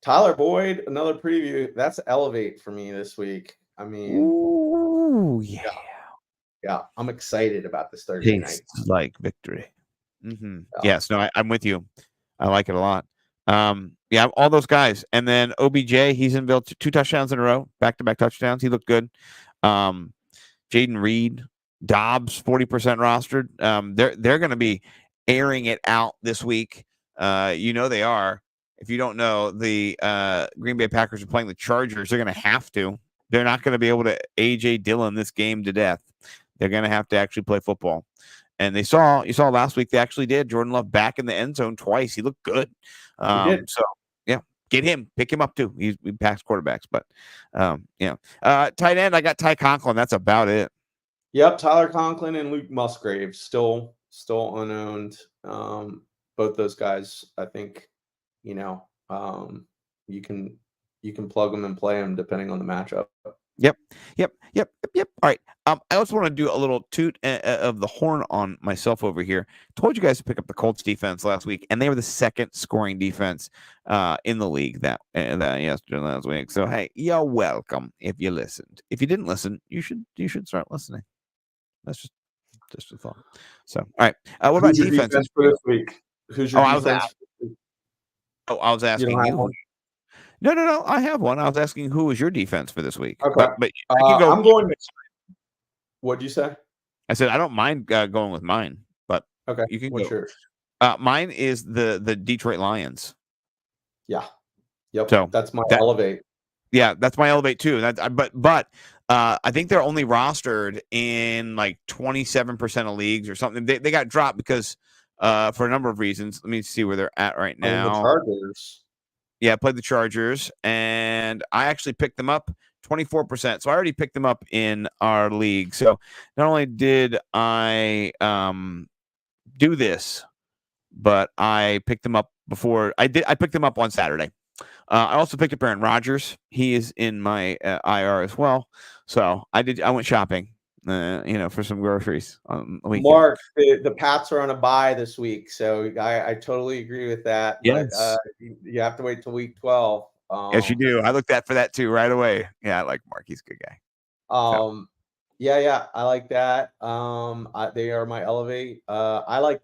Tyler Boyd, another preview. That's elevate for me this week. I mean, ooh, yeah. I'm excited about this Thursday night. Like victory. Mm-hmm. Yes, no, I'm with you. I like it a lot. All those guys, and then OBJ, he's in built 2 touchdowns in a row, back-to-back touchdowns. He looked good. Jaden Reed, Dobbs, 40% rostered. They're going to be airing it out this week. They are. If you don't know, the Green Bay Packers are playing the Chargers. They're going to have to. They're not going to be able to A.J. Dillon this game to death. They're going to have to actually play football. And you saw last week, they actually did. Jordan Love back in the end zone twice. He looked good. He did. So, get him. Pick him up, too. We passed quarterbacks. But, tight end, I got Ty Conklin. That's about it. Yep, Tyler Conklin and Luke Musgrave still unowned. Both those guys, I think, you can plug them and play them depending on the matchup. Yep. All right. I also want to do a little toot of the horn on myself over here. Told you guys to pick up the Colts defense last week, and they were the second scoring defense in the league last week. So hey, you're welcome if you listened. If you didn't listen, you should start listening. That's just a thought. So all right. What about defense for this week? Who's your defense? I was asking you. No. I have one. I was asking who was your defense for this week. Okay. But I can go. I'm going. What'd you say? I said I don't mind going with mine, but okay, you can What's go. Yours? Mine is the Detroit Lions. Yeah. Yep. So That's my that elevate. Yeah, that's my elevate too. But I think they're only rostered in like 27% of leagues or something. They got dropped because for a number of reasons. Let me see where they're at right I mean, the now. Chargers. Yeah, I played the Chargers, and I actually picked them up 24%. So I already picked them up in our league. So not only did I do this, but I picked them up before I picked them up on Saturday. I also picked up Aaron Rodgers. He is in my IR as well. So I went shopping, for some groceries on the weekend. Mark, the Pats are on a bye this week, so I totally agree with that. Yes. But you have to wait till week 12. Yes, you do. I looked at for that too right away. Yeah, I like Mark. He's a good guy. Yeah, I like that. They are my elevate. I like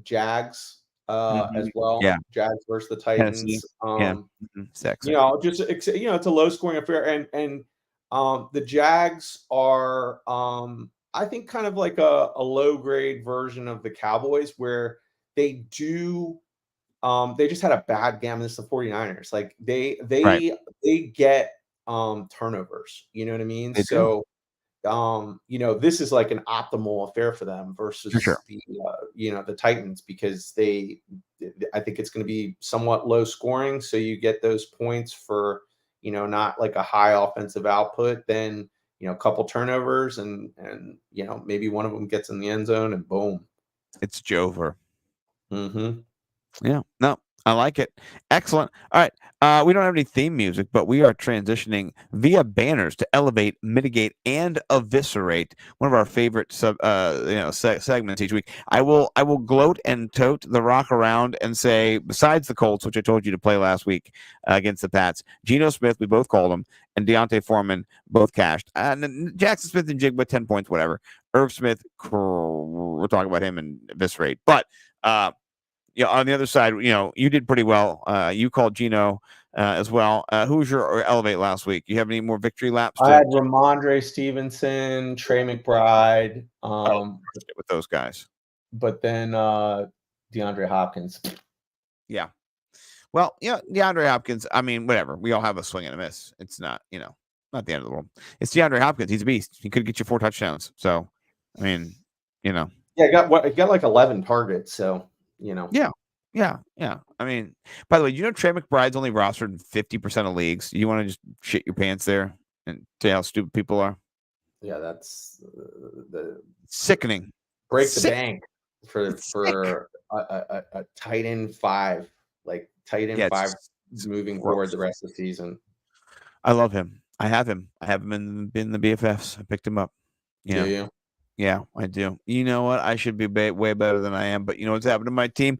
Jags as well. Yeah. Jags versus the Tennessee. Titans. Sexy. Just it's a low scoring affair, and the Jags are I think kind of like a low grade version of the Cowboys, where they do they just had a bad game against the 49ers. Like they get turnovers, you know what I mean? They do. So this is like an optimal affair for them versus the Titans, because I think it's going to be somewhat low scoring. So you get those points for, not like a high offensive output, then, a couple turnovers and maybe one of them gets in the end zone and boom. It's Jover. Mm-hmm. Yeah. No, I like it. Excellent. All right. We don't have any theme music, but we are transitioning via banners to elevate, mitigate, and eviscerate. One of our favorite segments each week. I will gloat and tote the rock around and say, besides the Colts, which I told you to play last week against the Pats, Geno Smith, we both called him, and Deontay Foreman both cashed. And Jackson Smith and Jigba 10 points, whatever. Irv Smith, we'll talk about him and eviscerate. But on the other side, you did pretty well. You called Geno as well. Who was your elevate last week? You have any more victory laps? I had Ramondre Stevenson, Trey McBride. With those guys. But then DeAndre Hopkins. Yeah. Well, DeAndre Hopkins, I mean, whatever. We all have a swing and a miss. It's not, not the end of the world. It's DeAndre Hopkins. He's a beast. He could get you 4 touchdowns. So, I mean, Yeah, it got like 11 targets, so Yeah. I mean, by the way, Trey McBride's only rostered in 50% of leagues. You want to just shit your pants there and tell how stupid people are? Yeah, that's the sickening. Break the bank for a tight end 5, like tight end 5 moving forward the rest of the season. I love him. I have him in the BFFs. I picked him up. Yeah, I do. You know what? I should be way better than I am, but you know what's happened to my team?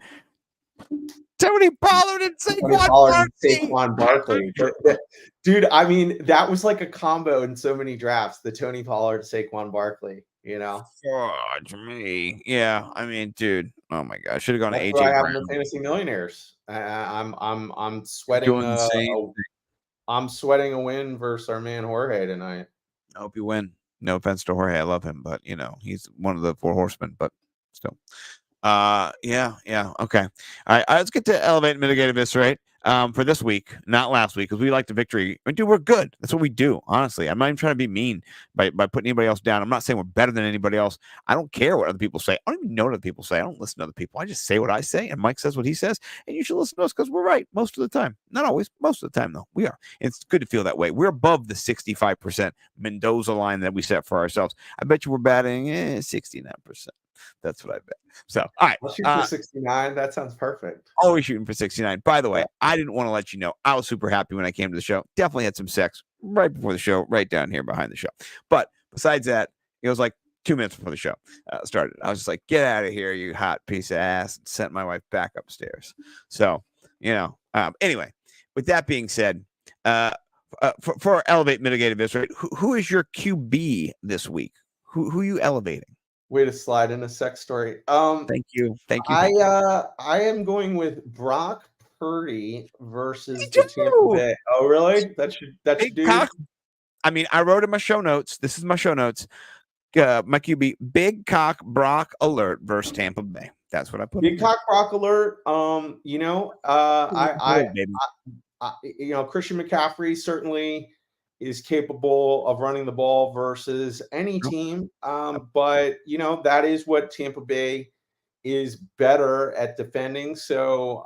Tony Pollard and Saquon Barkley. Dude, I mean, that was like a combo in so many drafts. The Tony Pollard, Saquon Barkley, Fudge me. Yeah, I mean, dude. Oh my God, should have gone to AJ I have Brown. the Fantasy Millionaires. I'm sweating. I'm sweating a win versus our man Jorge tonight. I hope you win. No offense to Jorge, I love him, but he's one of the 4 horsemen. But still, yeah, okay. All right, let's get to elevate, mitigate, eviscerate for this week, not last week, because we like the victory. I mean, dude, we're good. That's what we do. Honestly, I'm not even trying to be mean by putting anybody else down. I'm not saying we're better than anybody else. I don't care what other people say. I don't even know what other people say. I don't listen to other people. I just say what I say, and Mike says what he says, and you should listen to us because we're right most of the time. Not always, most of the time though. We are. It's good to feel that way. We're above the 65% Mendoza line that we set for ourselves. I bet you we're batting 69%. That's what I bet. So, all right. Let's shoot for 69. That sounds perfect. Always shooting for 69. By the way, I didn't want to let you know. I was super happy when I came to the show. Definitely had some sex right before the show, right down here behind the show. But besides that, it was like 2 minutes before the show started. I was just like, get out of here, you hot piece of ass, and sent my wife back upstairs. So, anyway, with that being said, for Elevate, Mitigate, Eviscerate, who is your QB this week? Who are you elevating? Way to slide in a sex story. Thank you. I am going with Brock Purdy versus the Tampa Bay. Oh, really? That should do. I mean, I wrote in my show notes. This is my show notes. My QB, big cock Brock alert versus Tampa Bay. That's what I put. Big cock Brock alert. Baby. Christian McCaffrey certainly is capable of running the ball versus any team. But that is what Tampa Bay is better at defending. So,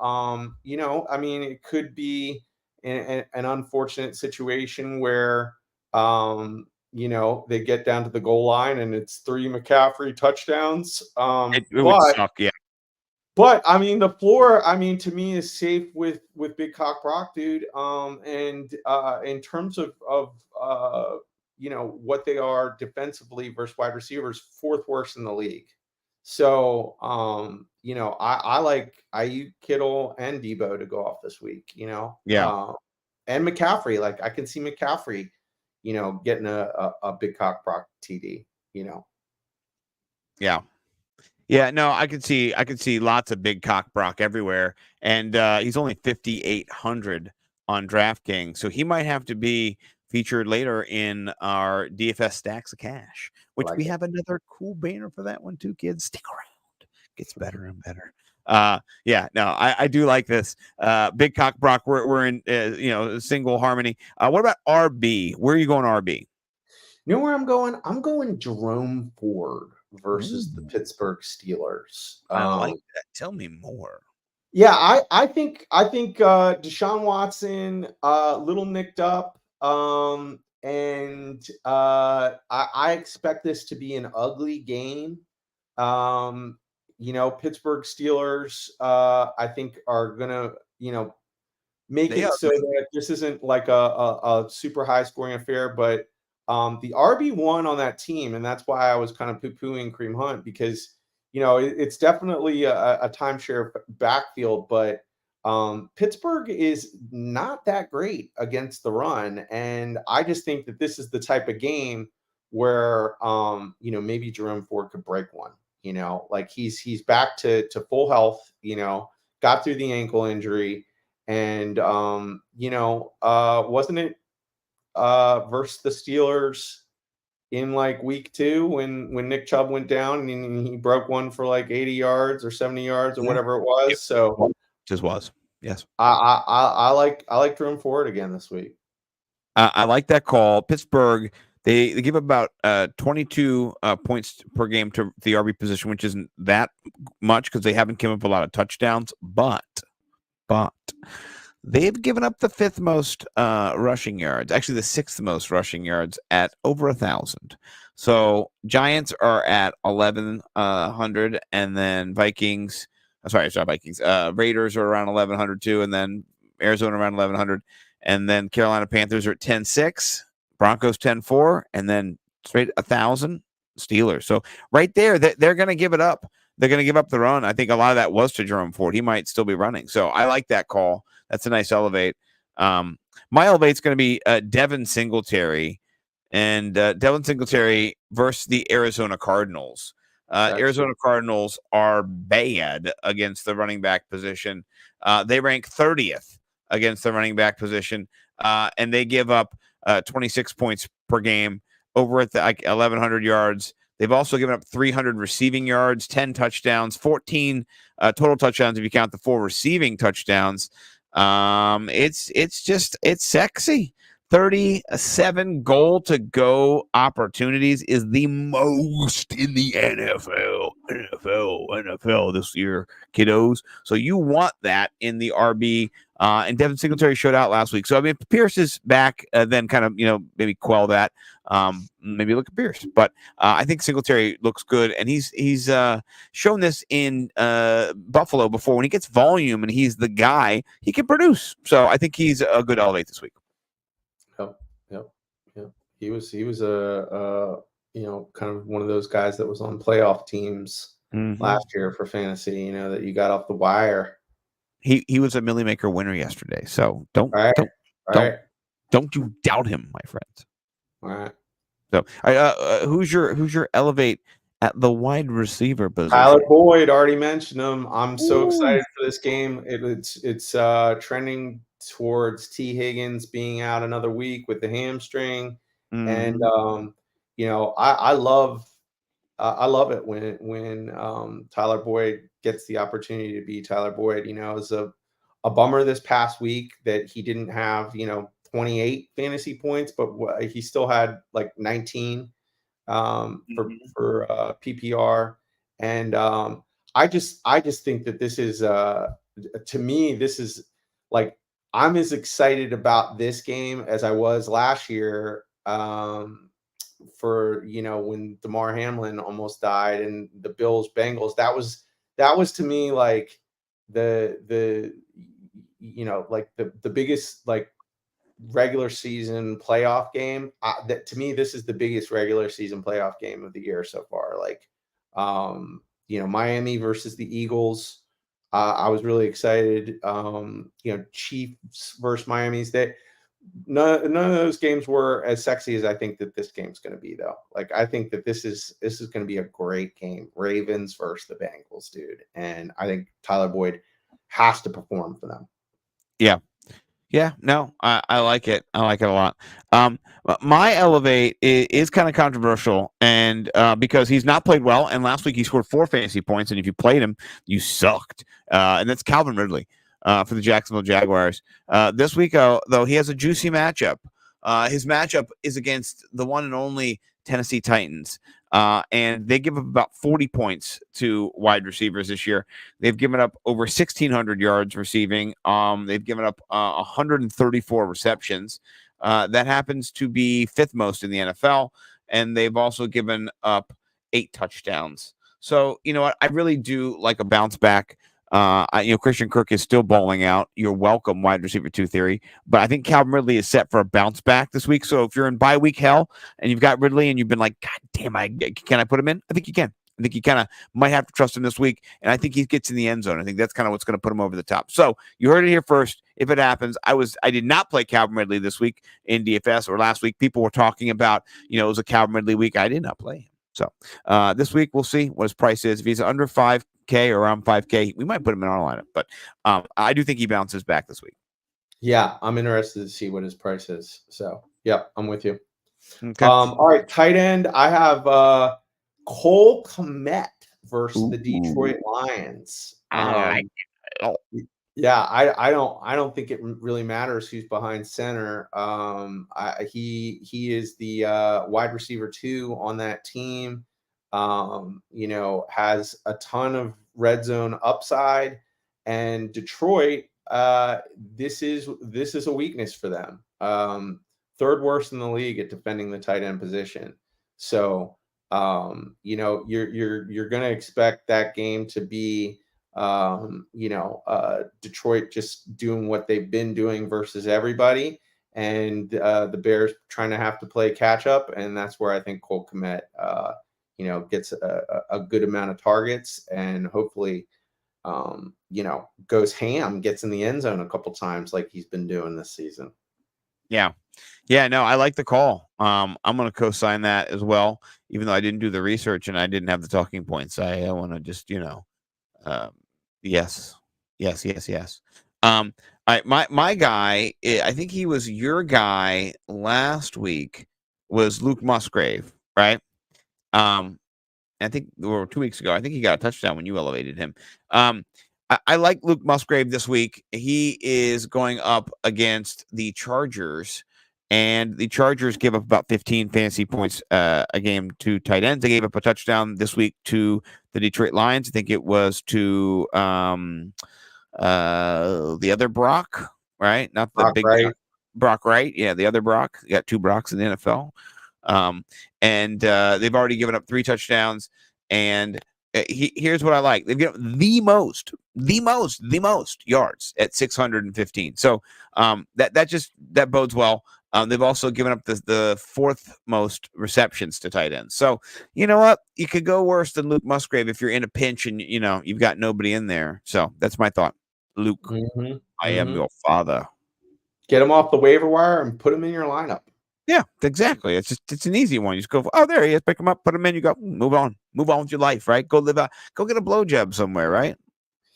it could be an unfortunate situation where, they get down to the goal line and it's 3 McCaffrey touchdowns. It would suck, yeah. But the floor, to me, is safe with Big Cock Brock, dude. And in terms of what they are defensively versus wide receivers, 4th worst in the league. So I like Ayuk, Kittle, and Debo to go off this week. Yeah. And McCaffrey, like I can see McCaffrey, getting a Big Cock Brock TD. Yeah. Yeah, no, I could see lots of Big Cock Brock everywhere, and he's only 5,800 on DraftKings, so he might have to be featured later in our DFS Stacks of Cash, which we have another cool banner for that one too, kids. Stick around, gets better and better. I do like this. Big Cock Brock, we're in single harmony. What about RB? Where are you going, RB? You know where I'm going? I'm going Jerome Ford versus the Pittsburgh Steelers. I like that. Tell me more. Yeah, I think Deshaun Watson little nicked up. And I expect this to be an ugly game. Pittsburgh Steelers I think are gonna, make it so that this isn't like a super high scoring affair, but the RB1 on that team, and that's why I was kind of poo-pooing Kareem Hunt, because it's definitely a timeshare backfield, but Pittsburgh is not that great against the run, and I just think that this is the type of game where maybe Jerome Ford could break one. Like he's back to full health. Got through the ankle injury, and wasn't it versus the Steelers in like week 2 when Nick Chubb went down and he broke one for like 80 yards or 70 yards or whatever it was. Yep. So just was. Yes. I like Jerome Ford again this week. I like that call. Pittsburgh, they give about 22 points per game to the RB position, which isn't that much because they haven't given up a lot of touchdowns, but they've given up the 5th most rushing yards, actually the 6th most rushing yards at over 1,000. So Giants are at 1,100, and then Raiders are around 1,100 too, and then Arizona around 1,100, and then Carolina Panthers are at 10-6, Broncos 10-4, and then straight 1,000 Steelers. So right there, they're going to give it up. They're going to give up the run. I think a lot of that was to Jerome Ford. He might still be running. So I like that call. That's a nice elevate. My elevate's going to be Devin Singletary, and Devin Singletary versus the Arizona Cardinals. Arizona Cardinals are bad against the running back position. They rank 30th against the running back position, and they give up 26 points per game over at the 1,100 yards. They've also given up 300 receiving yards, 10 touchdowns, 14 total touchdowns if you count the 4 receiving touchdowns. It's sexy. 37 goal to go opportunities is the most in the NFL this year, kiddos. So you want that in the RB. And Devin Singletary showed out last week. So if Pierce is back, then kind of maybe quell that. Maybe look at Pierce, but I think Singletary looks good, and he's shown this in Buffalo before. When he gets volume and he's the guy, he can produce. So I think he's a good elevate this week. Yep. He was a kind of one of those guys that was on playoff teams last year for fantasy. That you got off the wire. He was a Millie Maker winner yesterday. So don't you doubt him, my friends. All right. So, who's your elevate at the wide receiver position? Tyler Boyd, already mentioned him. I'm so excited for this game. It's trending towards T. Higgins being out another week with the hamstring, and I love I love it when Tyler Boyd gets the opportunity to be Tyler Boyd. You know, it was a bummer this past week that he didn't have 28 fantasy points, but he still had like 19 for PPR, and I just think that this is to me this is like I'm as excited about this game as I was last year. For when DeMar Hamlin almost died and the Bills Bengals, that was to me like the like the biggest like regular season playoff game. That to me, this is the biggest regular season playoff game of the year so far. Like, Miami versus the Eagles. I was really excited. Chiefs versus Miami's. None of those games were as sexy as I think that this game's going to be, though. Like, I think that this is going to be a great game. Ravens versus the Bengals, dude, and I think Tyler Boyd has to perform for them. Yeah. Yeah, no, I like it. I like it a lot. My elevate is kind of controversial, and because he's not played well, and last week he scored 4 fantasy points, and if you played him, you sucked. And that's Calvin Ridley for the Jacksonville Jaguars. This week, though, he has a juicy matchup. His matchup is against the one and only Tennessee Titans. And they give up about 40 points to wide receivers this year. They've given up over 1,600 yards receiving. They've given up 134 receptions. That happens to be 5th most in the NFL. And they've also given up 8 touchdowns. So, you know what? I really do like a bounce back. Christian Kirk is still balling out. You're welcome, wide receiver 2 theory. But I think Calvin Ridley is set for a bounce back this week. So if you're in bye week hell and you've got Ridley and you've been like, God damn, can I put him in? I think you can. I think you kind of might have to trust him this week. And I think he gets in the end zone. I think that's kind of what's going to put him over the top. So you heard it here first. If it happens, I did not play Calvin Ridley this week in DFS or last week. People were talking about, it was a Calvin Ridley week. I did not play him. So this week we'll see what his price is. If he's under 5K or around 5K, we might put him in our lineup. But I do think he bounces back this week. Yeah, I'm interested to see what his price is. So, yep, I'm with you. Okay. All right, tight end. I have Cole Kmet versus the Detroit Lions. Yeah, I don't think it really matters who's behind center. He is the wide receiver 2 on that team. Has a ton of red zone upside, and Detroit, this is a weakness for them. 3rd worst in the league at defending the tight end position. So, you're going to expect that game to be Detroit just doing what they've been doing versus everybody, and the Bears trying to have to play catch up, and that's where I think Cole Kmet gets a good amount of targets, and hopefully goes ham, gets in the end zone a couple times like he's been doing this season. No, I like the call. I'm going to co-sign that as well, even though I didn't do the research and I didn't have the talking points. I want to just yes. My guy, I think he was your guy last week, was Luke Musgrave, right? I think, or 2 weeks ago, I think he got a touchdown when you elevated him. I like Luke Musgrave this week. He is going up against the Chargers, and the Chargers give up about 15 fantasy points a game to tight ends. They gave up a touchdown this week to the Detroit Lions. I think it was to the other Brock, right? Not the Brock big Wright. Brock Wright. Yeah, the other Brock. You got 2 Brocks in the NFL. And they've already given up 3 touchdowns. And here's what I like. They've given the most yards at 615. So that bodes well. They've also given up the 4th most receptions to tight ends. So you know what? You could go worse than Luke Musgrave if you're in a pinch and you've got nobody in there. So that's my thought. Luke, I am your father. Get him off the waiver wire and put him in your lineup. Yeah, exactly. It's an easy one. You just go, there he is, pick him up, put him in. You go, move on with your life, right? Go get a blowjob somewhere, right?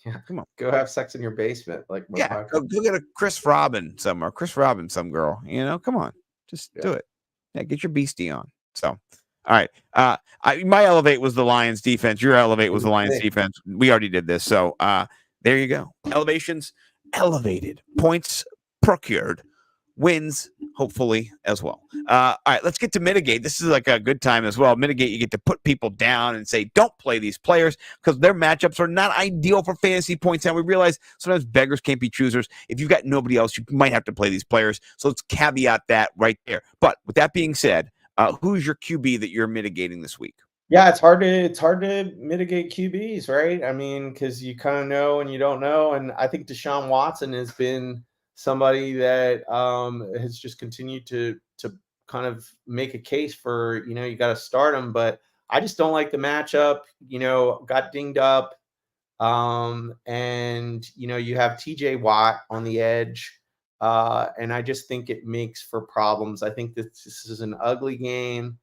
Yeah, come on, go have sex in your basement, like go get a Chris Robin somewhere. Chris Robin, some girl, come on, just do it. Yeah, get your beastie on. So, All right. My elevate was the Lions defense. Your elevate was the Lions defense. We already did this. So there you go. Elevations elevated. Points procured. Wins, hopefully, as well. All right, let's get to mitigate. This is like a good time as well. Mitigate, you get to put people down and say, don't play these players because their matchups are not ideal for fantasy points. And we realize sometimes beggars can't be choosers. If you've got nobody else, you might have to play these players. So let's caveat that right there. But with that being said, who's your QB that you're mitigating this week? Yeah, it's hard to mitigate QBs, right? I mean, because you kind of know and you don't know. And I think Deshaun Watson has been somebody that has just continued to kind of make a case for, you got to start him. But I just don't like the matchup. Got dinged up. And you have TJ Watt on the edge. And I just think it makes for problems. I think this is an ugly game.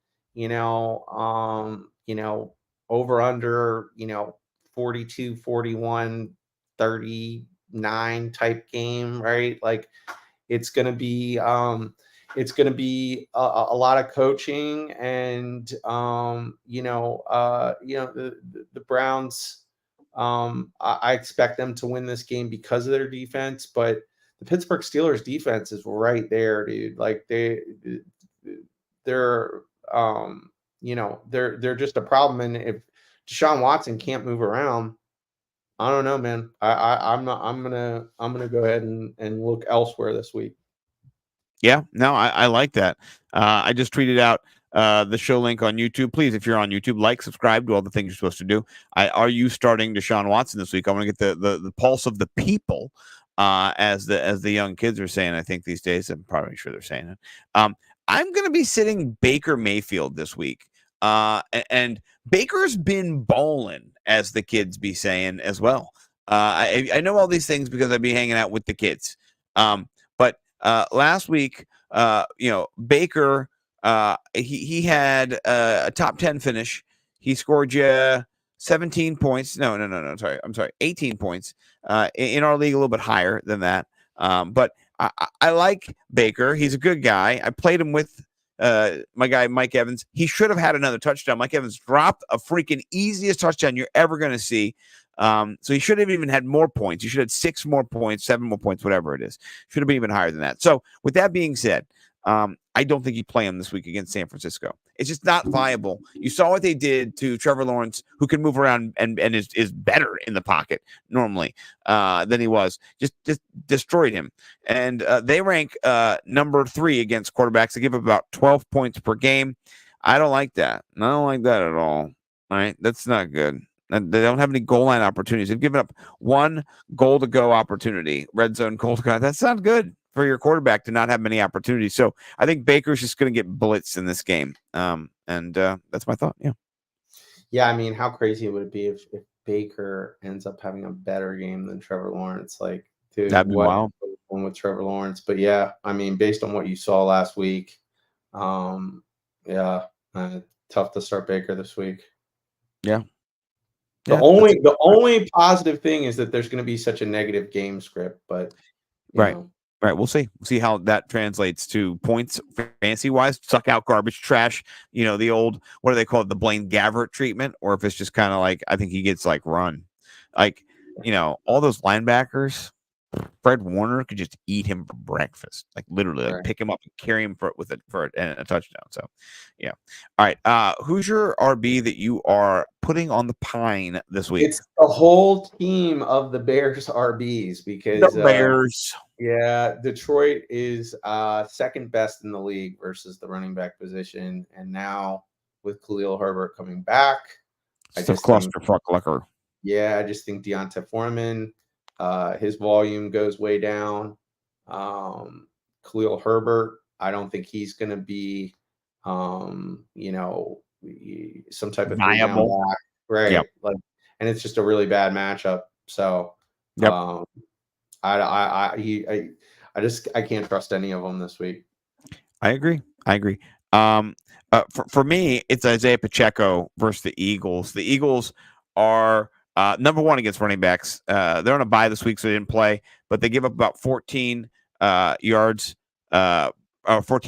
Over under, 42, 41, 39 type game, right? Like it's going to be a lot of coaching and, the Browns, I expect them to win this game because of their defense, but the Pittsburgh Steelers defense is right there, dude. Like they're they're just a problem. And if Deshaun Watson can't move around, I don't know, man. I'm gonna go ahead and look elsewhere this week. Yeah, no, I like that. I just tweeted out the show link on YouTube. Please, if you're on YouTube, like, subscribe, do all the things you're supposed to do. Are you starting Deshaun Watson this week? I want to get the pulse of the people, as the young kids are saying. I think these days, I'm probably sure they're saying it. I'm going to be sitting Baker Mayfield this week. And Baker's been balling, as the kids be saying as well. I know all these things because I'd be hanging out with the kids. But last week, Baker, he had a top 10 finish. He scored you 17 points. No. I'm sorry. 18 points. In our league, a little bit higher than that. But I like Baker. He's a good guy. I played him with my guy, Mike Evans. He should have had another touchdown. Mike Evans dropped a freaking easiest touchdown you're ever going to see. So he should have even had more points. He should have 6 more points, 7 more points, whatever it is. Should have been even higher than that. So with that being said, I don't think he'd play him this week against San Francisco. It's just not viable. You saw what they did to Trevor Lawrence, who can move around and is better in the pocket normally than he was. Just destroyed him. And they rank number 3 against quarterbacks. They give up about 12 points per game. I don't like that. I don't like that at all. All right, that's not good. And they don't have any goal line opportunities. They've given up 1 goal to go opportunity, red zone goal to go. That's not good for your quarterback to not have many opportunities. So I think Baker's just going to get blitzed in this game. And that's my thought. Yeah. Yeah. I mean, how crazy would it be if Baker ends up having a better game than Trevor Lawrence? Like, dude, That'd be wild. With Trevor Lawrence. But yeah, I mean, based on what you saw last week, tough to start Baker this week. Yeah. The only positive thing is that there's going to be such a negative game script, but right. We'll see. We'll see how that translates to points fantasy wise. Suck out garbage trash. The old, what do they call it? The Blaine Gabbert treatment, or if it's just kind of like, I think he gets like run, like, all those linebackers. Fred Warner could just eat him for breakfast, like literally, like pick him up and carry him for a touchdown. So, yeah. All right. Who's your RB that you are putting on the pine this week? It's the whole team of the Bears RBs because the Bears. Yeah, Detroit is second best in the league versus the running back position, and now with Khalil Herbert coming back, it's a clusterfuck liquor. Yeah, I just think Deontay Foreman. His volume goes way down. Khalil Herbert, I don't think he's going to be, some type of viable, right? Yep. Like, and it's just a really bad matchup. So, yep. I can't trust any of them this week. I agree. For me, it's Isaiah Pacheco versus the Eagles. The Eagles are number 1 against running backs. They're on a bye this week, so they didn't play, but they give up about 14 yards, 14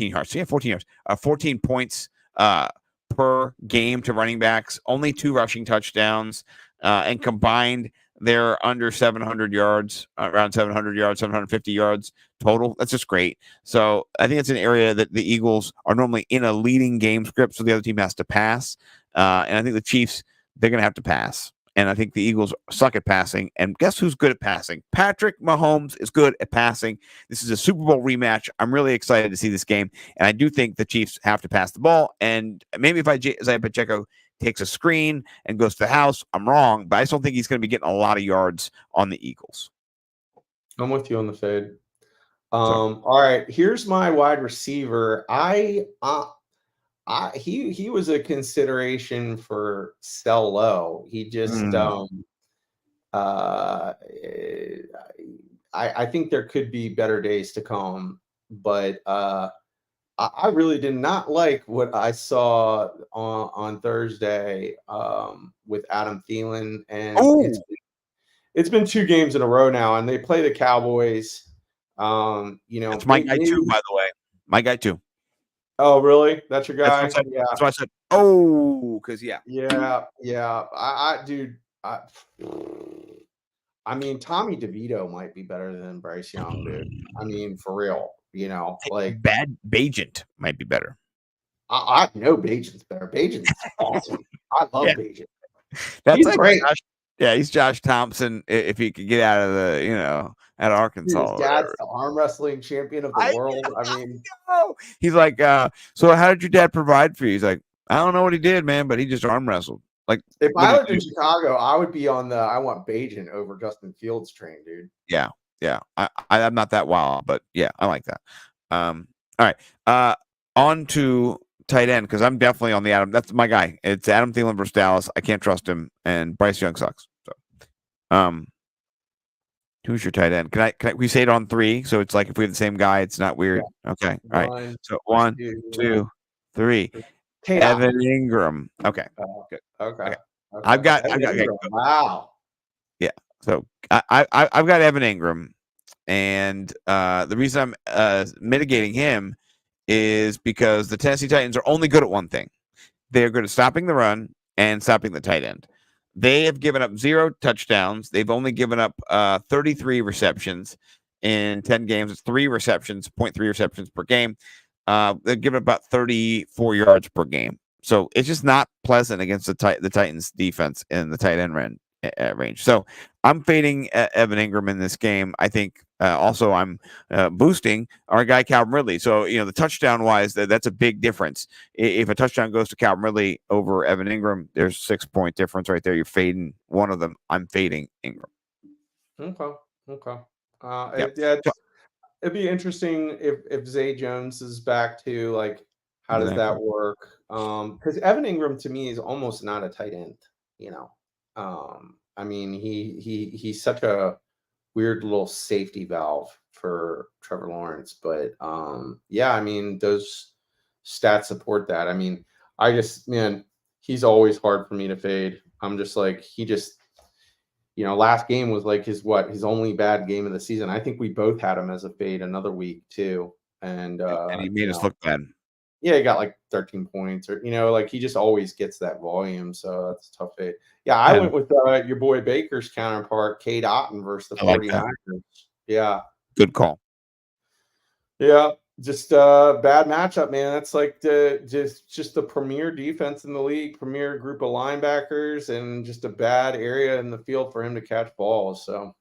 yards. Yeah, 14 yards. 14 points per game to running backs, only 2 rushing touchdowns, and combined they're under 700 yards, around 700 yards, 750 yards total. That's just great. So I think it's an area that the Eagles are normally in a leading game script, so the other team has to pass. And I think the Chiefs, they're going to have to pass. And I think the Eagles suck at passing. And guess who's good at passing? Patrick Mahomes is good at passing. This is a Super Bowl rematch. I'm really excited to see this game. And I do think the Chiefs have to pass the ball. And maybe if Isaiah Pacheco takes a screen and goes to the house, I'm wrong. But I just don't think he's going to be getting a lot of yards on the Eagles. I'm with you on the fade. All right, here's my wide receiver. He was a consideration for sell low. He just I think there could be better days to come, but I really did not like what I saw on Thursday with Adam Thielen, and it's been 2 games in a row now, and they play the Cowboys. It's my guy too, by the way. My guy too. Oh, really? That's your guy? Yeah. That's why I said, because Yeah. Dude, I mean, Tommy DeVito might be better than Bryce Young, dude. I mean, for real, like Bad Bajent might be better. I know Bajent's better. Bajent's awesome. I love Bajent. That's He's great. He's Josh Thompson if he could get out of at Arkansas. His dad's the arm wrestling champion of the world. I mean, he's like, so how did your dad provide for you? He's like, I don't know what he did, man, but he just arm wrestled. Like, if I lived in Chicago, I would be on the I want Bajent over Justin Fields train, dude. Yeah. I'm not that wild, but yeah, I like that. All right. On to tight end, because I'm definitely on the Adam. That's my guy. It's Adam Thielen versus Dallas. I can't trust him, and Bryce Young sucks. So, who's your tight end? Can we say it on 3? So it's like if we have the same guy, it's not weird. Yeah. Okay. All right. So 1, 2, 3. Evan Ingram. Okay. Good. Okay. I've got wow. Yeah. So I've got Evan Ingram, and the reason I'm mitigating him is because the Tennessee Titans are only good at one thing. They're good at stopping the run and stopping the tight end. They have given up 0 touchdowns. They've only given up 33 receptions in 10 games. It's 3 receptions, 0.3 receptions per game. They've given about 34 yards per game. So it's just not pleasant against the Titans defense in the tight end range. So I'm fading Evan Ingram in this game. I think also I'm boosting our guy Calvin Ridley. So, the touchdown wise, that's a big difference. If a touchdown goes to Calvin Ridley over Evan Ingram, there's 6-point difference right there. You're fading one of them. I'm fading Ingram. Okay. It'd be interesting if Zay Jones is back too. Like, how does that work? Because Evan Ingram to me is almost not a tight end. I mean, he's such a weird little safety valve for Trevor Lawrence, but I mean, those stats support that. I mean, he's always hard for me to fade. I'm just like, last game was like his only bad game of the season. I think we both had him as a fade another week too, and he made us look bad. Yeah, he got like 13 points, or like he just always gets that volume, so that's a tough fade. Yeah, I went with your boy Baker's counterpart, Cade Otton versus the 49ers. Yeah, good call. Yeah, just bad matchup, man. That's like just the premier defense in the league, premier group of linebackers, and just a bad area in the field for him to catch balls. So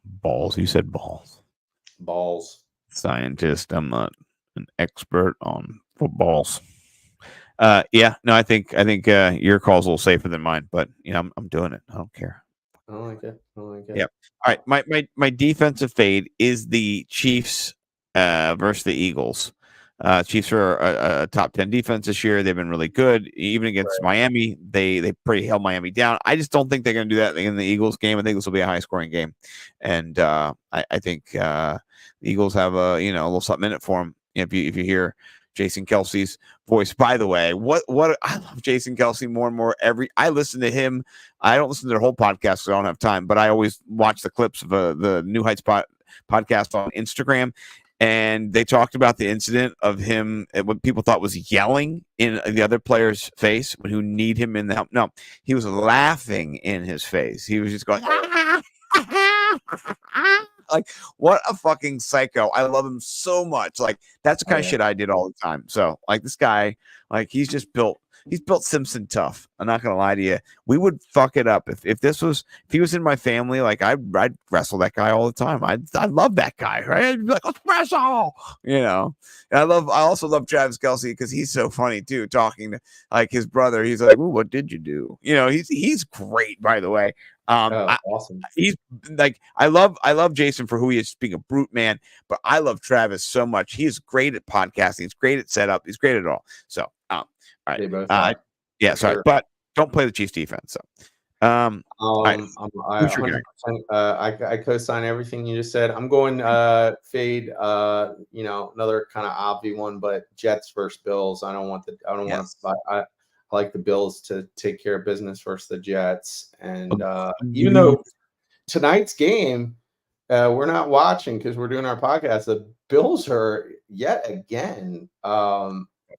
balls. You said balls. Balls. Scientist. I'm not an expert on footballs. I think your call's a little safer than mine, but I'm doing it. I don't care. I like it. Yeah. All right. My defensive fade is the Chiefs versus the Eagles. Chiefs are a top 10 defense this year. They've been really good. Even against Miami, they pretty held Miami down. I just don't think they're going to do that in the Eagles game. I think this will be a high scoring game, and I think the Eagles have a little something in it for them. If you hear Jason Kelsey's voice, by the way, what I love Jason Kelsey more and more. I listen to him. I don't listen to their whole podcast because I don't have time, but I always watch the clips of the New Heights podcast on Instagram. and they talked about the incident of him, what people thought was yelling in the other player's face who need him in the help. No, he was laughing in his face. He was just going, like, what a fucking psycho. I love him so much. Like, that's the kind of shit I did all the time. So, like, this guy, like, he's built Simpson tough. I'm not gonna lie to you. We would fuck it up if he was in my family. Like, I'd wrestle that guy all the time. I love that guy, right? I'd be like, let's wrestle, you know. And I also love Travis Kelce because he's so funny too, talking to like his brother. He's like, "Ooh, what did you do?" You know, he's great, by the way. Awesome. He's like, I love Jason for who he is, being a brute man, but I love Travis so much. He's great at podcasting. He's great at setup. He's great at all. So, all right. They both are, yeah, sorry, sure. but don't play the Chiefs defense. So, I 100%, I co-sign everything you just said. I'm going fade. Another kind of obvious one, but Jets versus Bills. I want to. I like the Bills to take care of business versus the Jets. And even though tonight's game we're not watching because we're doing our podcast, the Bills are yet again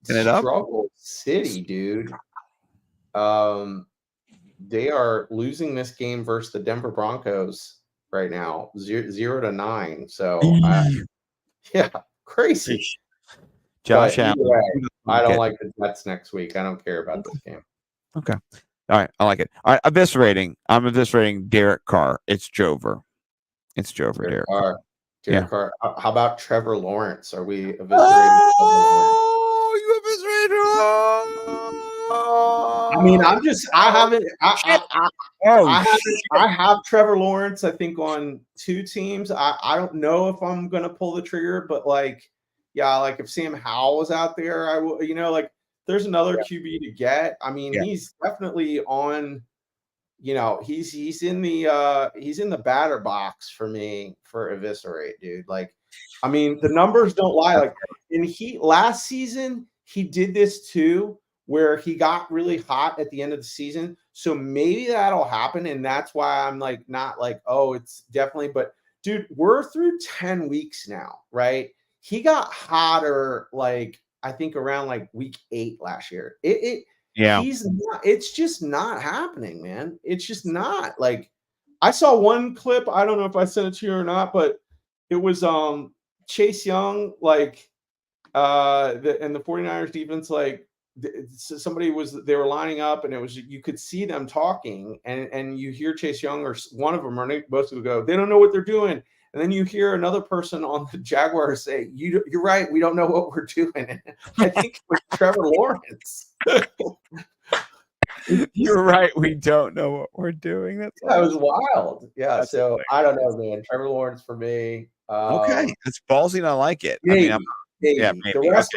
struggle city, dude. They are losing this game versus the Denver Broncos right now, 0-9. So, crazy. Josh Allen. I don't like the Jets next week. I don't care about this game. Okay. All right. I like it. All right. Eviscerating. I'm eviscerating Derek Carr. It's Jover. It's Jover, Derek Carr. Derek Carr. How about Trevor Lawrence? Are we eviscerating? Oh, you eviscerated. I mean, I have Trevor Lawrence, I think, on 2 teams. I don't know if I'm gonna pull the trigger, but like if Sam Howell was out there, I will, there's another QB to get. I mean, he's definitely on, he's in the batter box for me for Eviscerate, dude. Like, I mean, the numbers don't lie. Like, last season, he did this too, where he got really hot at the end of the season. So maybe that'll happen. And that's why I'm like, not like, oh, it's definitely, but dude, we're through 10 weeks now, right? He got hotter, like, I think around like week 8 last year. It's just not happening, man. It's just not. Like, I saw one clip, I don't know if I sent it to you or not, but it was Chase Young, like, and the 49ers defense, like, they were lining up, and it was, you could see them talking, and you hear Chase Young or one of them or both of them go, they don't know what they're doing. And then you hear another person on the Jaguars say, you're right, we don't know what we're doing. I think it was Trevor Lawrence. You're right, we don't know what we're doing. That was wild. Yeah, so I don't know, man. Trevor Lawrence for me. Okay, it's ballsy and I like it. Maybe, I mean, maybe. The rest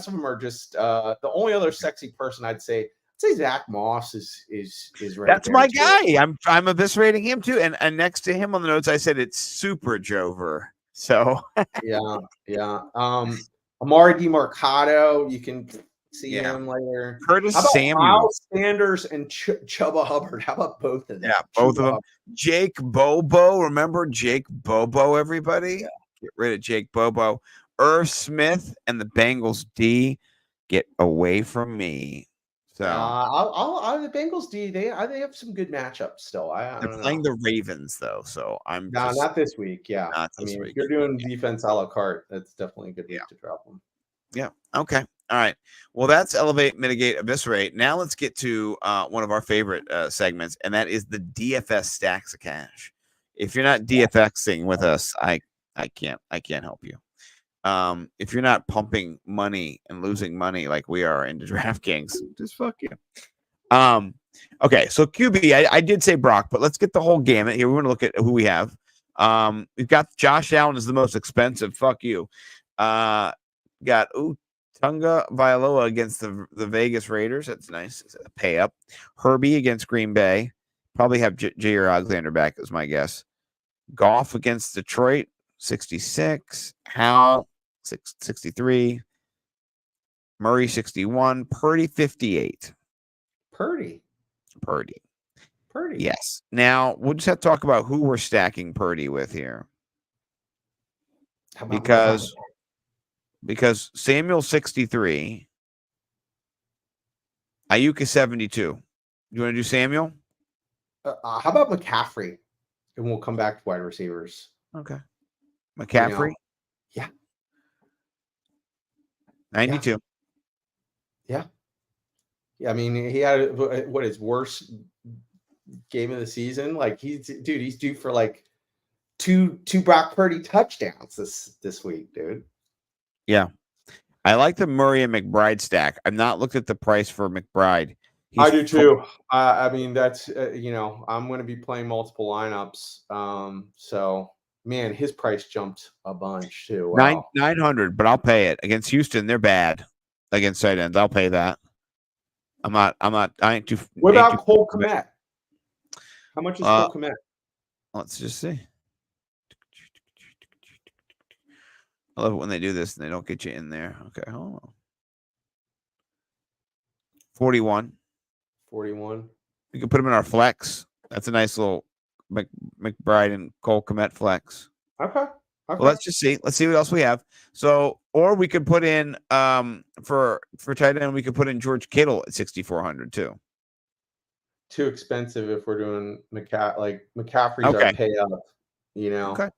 of them are just the only other sexy person I'd say Zach Moss is right. That's my guy. I'm eviscerating him too. And next to him on the notes, I said it's Super Jover. So yeah. Amari DeMarcado, you can see him later. Curtis Samuel, Miles Sanders, and Chubba Hubbard. How about both of them? Yeah, both of them. Jake Bobo. Remember Jake Bobo, everybody? Yeah. Get rid of Jake Bobo. Irv Smith and the Bengals D. Get away from me. So the Bengals D, they have some good matchups still. They're playing the Ravens though, so not this week. Yeah, week. If you're doing defense a la carte, that's definitely a good week to drop them. Yeah. Okay. All right. Well, that's Elevate, Mitigate, Eviscerate. Now let's get to one of our favorite segments, and that is the DFS Stacks of Cash. If you're not DFXing with us, I can't help you. If you're not pumping money and losing money like we are into DraftKings, just fuck you. Okay, so QB, I did say Brock, but let's get the whole gamut here. We want to look at who we have. We've got Josh Allen is the most expensive. Fuck you. Got Tunga Vailoa against the Vegas Raiders. That's nice. It's a pay up. Herbie against Green Bay. Probably have Jair Alexander back is my guess. Goff against Detroit, 66. Howell, 63. Murray, 61. Purdy, 58. Purdy. Yes. Now, we'll just have to talk about who we're stacking Purdy with here. How about because Samuel 63, Ayuk is 72. You want to do Samuel? how about McCaffrey? And we'll come back to wide receivers. Okay. McCaffrey? Yeah. 92. Yeah. I mean, he had what his worst game of the season. Like he's due for like two Brock Purdy touchdowns this week, dude. Yeah. I like the Murray and McBride stack. I've not looked at the price for McBride. I do too. I mean, that's I'm going to be playing multiple lineups. So man, his price jumped a bunch too. Wow. 900, but I'll pay it against Houston. They're bad against tight ends. I'll pay that. I ain't too. What about Cole Kmet? How much is Cole Kmet? Let's just see. I love it when they do this and they don't get you in there. Okay, hold on. 41. 41. We can put him in our flex. That's a nice little McBride and Cole Kmet flex. Okay. Well, let's just see. Let's see what else we have. So, or we could put in for tight end, we could put in George Kittle at 6,400 too. Too expensive if we're doing McCaffrey's our pay up, Okay.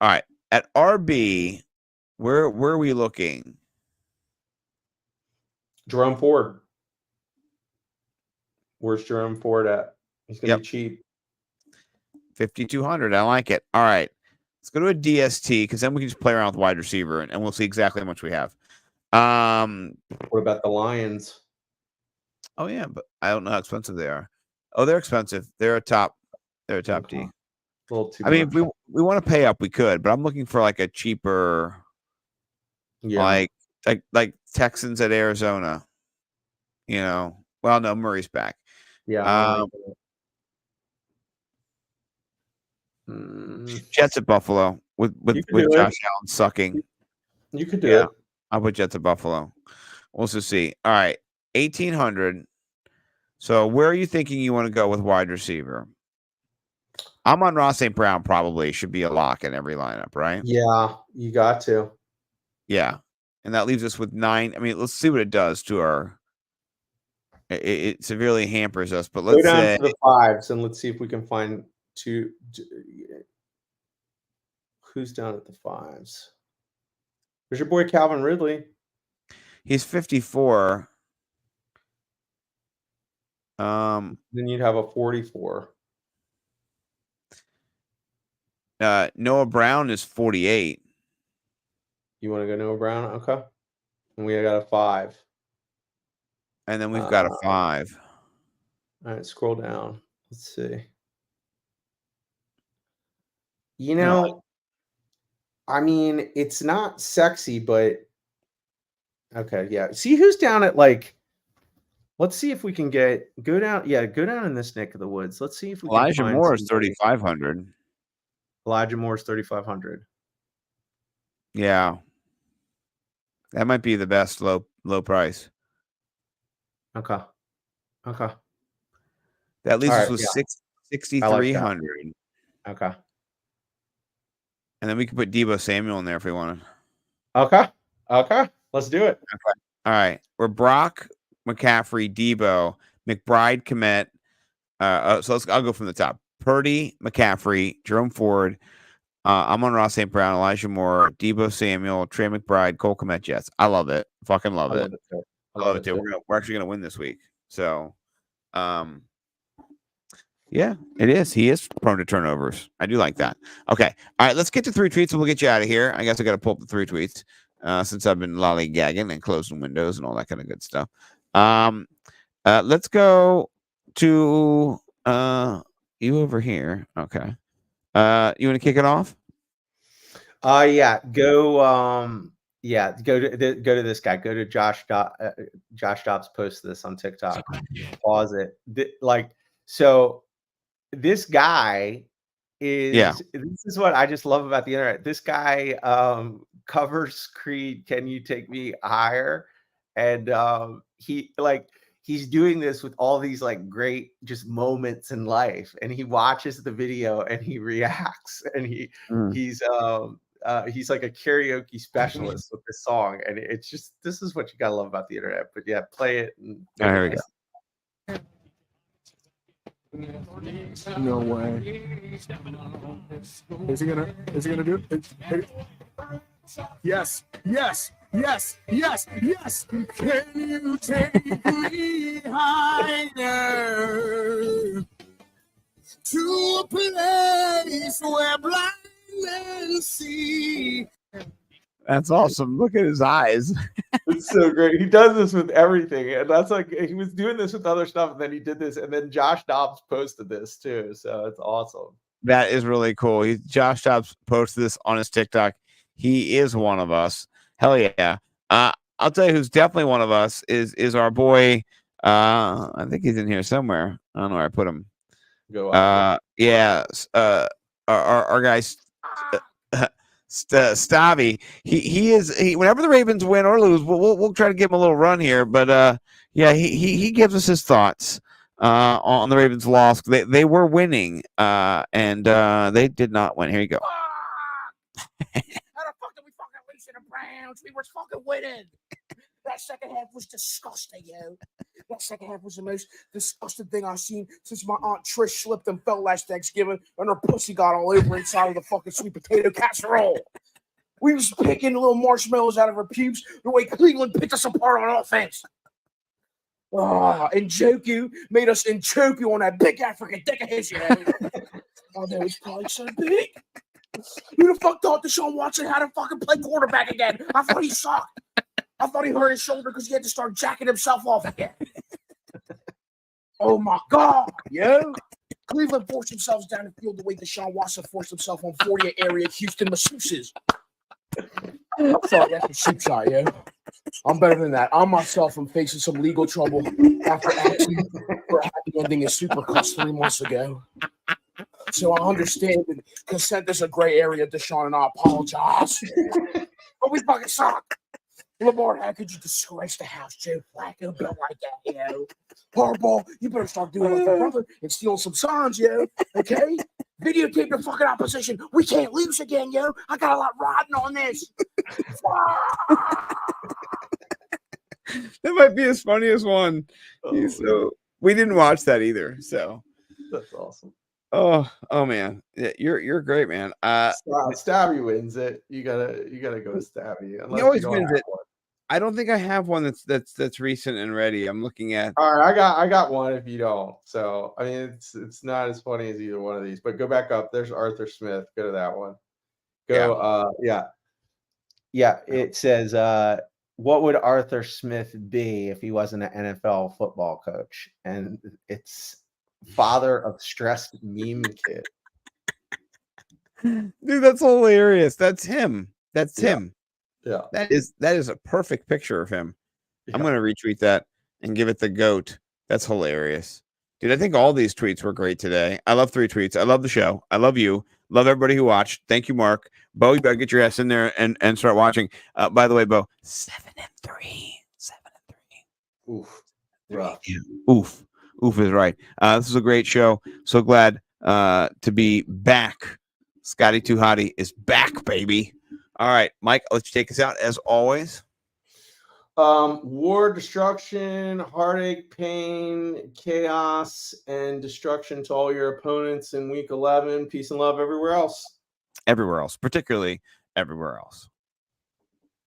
All right. At RB, where are we looking? Jerome Ford. Where's Jerome Ford at? He's gonna be cheap. 5,200. I like it. All right. Let's go to a DST because then we can just play around with wide receiver and we'll see exactly how much we have. What about the Lions? Oh yeah, but I don't know how expensive they are. Oh, they're expensive. They're a top D. A little too I mean, much. if we want to pay up, we could, but I'm looking for like a cheaper, like Texans at Arizona. Well, no, Murray's back. Yeah. Jets at Buffalo with Josh Allen sucking. You could do it. I'll put Jets at Buffalo. We'll also see. All right, 1,800. So where are you thinking you want to go with wide receiver? I'm on Ross St. Brown. Probably should be a lock in every lineup, right? Yeah, you got to. Yeah, and that leaves us with 9. I mean, let's see what it does to our. It severely hampers us, but let's go down say to the 5s and let's see if we can find two. Who's down at the 5s? There's your boy Calvin Ridley. He's 54. Then you'd have a 44. Noah Brown is 48. You want to go Noah Brown? Okay. And we got a 5. And then we've got a 5. All right, scroll down. Let's see. I mean, it's not sexy, but okay, yeah. See who's down at let's see if we can go down in this neck of the woods. Let's see if we Elijah can find Moore is 3,500. Elijah Moore is 3,500. Yeah. That might be the best low price. Okay. That leaves us with 6,300. Okay. And then we can put Deebo Samuel in there if we want to. Okay. Let's do it. Okay. All right. We're Brock, McCaffrey, Deebo, McBride, Kmet. I'll go from the top. Purdy, McCaffrey, Jerome Ford. I'm on Ross St. Brown, Elijah Moore, Deebo Samuel, Trey McBride, Cole Kmet Jets. I love it. Fucking love it. I love it too. We're actually gonna win this week. So yeah, it is. He is prone to turnovers. I do like that. Okay. All right, let's get to 3 tweets and we'll get you out of here. I guess I gotta pull up the 3 tweets since I've been lollygagging and closing windows and all that kind of good stuff. Let's go to you over here. Okay. You want to kick it off? Yeah. Go to this guy. Go to Josh Dobbs post this on TikTok. Pause it. So this guy is this is what I just love about the internet. This guy covers Creed, Can You Take Me Higher? And he's doing this with all these great just moments in life, and he watches the video and he reacts, and he's he's like a karaoke specialist with this song, and it's just this is what you gotta love about the internet. But yeah, play it. And Here we go. No way. Is he gonna do it? Yes. Yes. Yes. Yes. Yes. Can you take me higher to a place where blind men see? That's awesome. Look at his eyes. It's so great. He does this with everything, and that's like he was doing this with other stuff, and then he did this, and then Josh Dobbs posted this too. So it's awesome. That is really cool. Josh Dobbs posted this on his TikTok. He is one of us. Hell yeah. I'll tell you who's definitely one of us is our boy. I think he's in here somewhere. I don't know where I put him. Go on. Yeah. Our guy Stavi. He is whenever the Ravens win or lose, we'll try to give him a little run here. But yeah, he gives us his thoughts on the Ravens' loss. They were winning, and they did not win. Here you go. How the fuck did we fucking lose to the Browns? We were fucking winning. That second half was disgusting, yo. That second half was the most disgusting thing I've seen since my Aunt Trish slipped and fell last Thanksgiving and her pussy got all over inside of the fucking sweet potato casserole. We was picking little marshmallows out of her pubes the way Cleveland picked us apart on offense. And Joku made us in Choku on that big African dick of his, you know. Oh, that was probably so big. Who the fuck thought Deshaun Watson had to fucking play quarterback again? I thought he sucked. I thought he hurt his shoulder because he had to start jacking himself off again. Oh my God, yo. Cleveland forced themselves down the field the way Deshaun Watson forced himself on 40th area Houston masseuses. I'm sorry, that's a cheap shot, yo. I'm better than that. I myself am facing some legal trouble after asking for a happy ending in Supercuts 3 months ago. So I understand that consent is a gray area, Deshaun, and I apologize. But we fucking suck. Lamar, how could you disgrace the house, Joe Flacco, built like that, yo? Harbaugh, you better start doing like your brother and stealing some signs, yo. Okay? Videotape the fucking opposition. We can't lose again, yo. I got a lot riding on this. That might be his funniest one. We didn't watch that either. So That's awesome. Oh man, yeah, you're great, man. Stabby wins it. You gotta go with Stabby. He always wins it. I don't think I have one that's recent and ready. I'm looking at. All right, I got one. If you don't, so I mean, it's not as funny as either one of these. But go back up. There's Arthur Smith. Go to that one. Go. Yeah. It says, what would Arthur Smith be if he wasn't an NFL football coach? And it's father of stressed meme kid. Dude, that's hilarious. That's him. That's him. Yeah. That is a perfect picture of him. Yeah. I'm gonna retweet that and give it the GOAT. That's hilarious. Dude, I think all these tweets were great today. I love 3 tweets. I love the show. I love you. Love everybody who watched. Thank you, Mark. Bo, you better get your ass in there and start watching. By the way, Bo, 7-3. 7-3. Oof. Rough. Oof. Oof is right. This is a great show. So glad to be back. Scotty Too Hottie is back, baby. All right, Mike, I'll let you take us out as always. War, destruction, heartache, pain, chaos, and destruction to all your opponents in week 11. Peace and love everywhere else. Everywhere else, particularly everywhere else.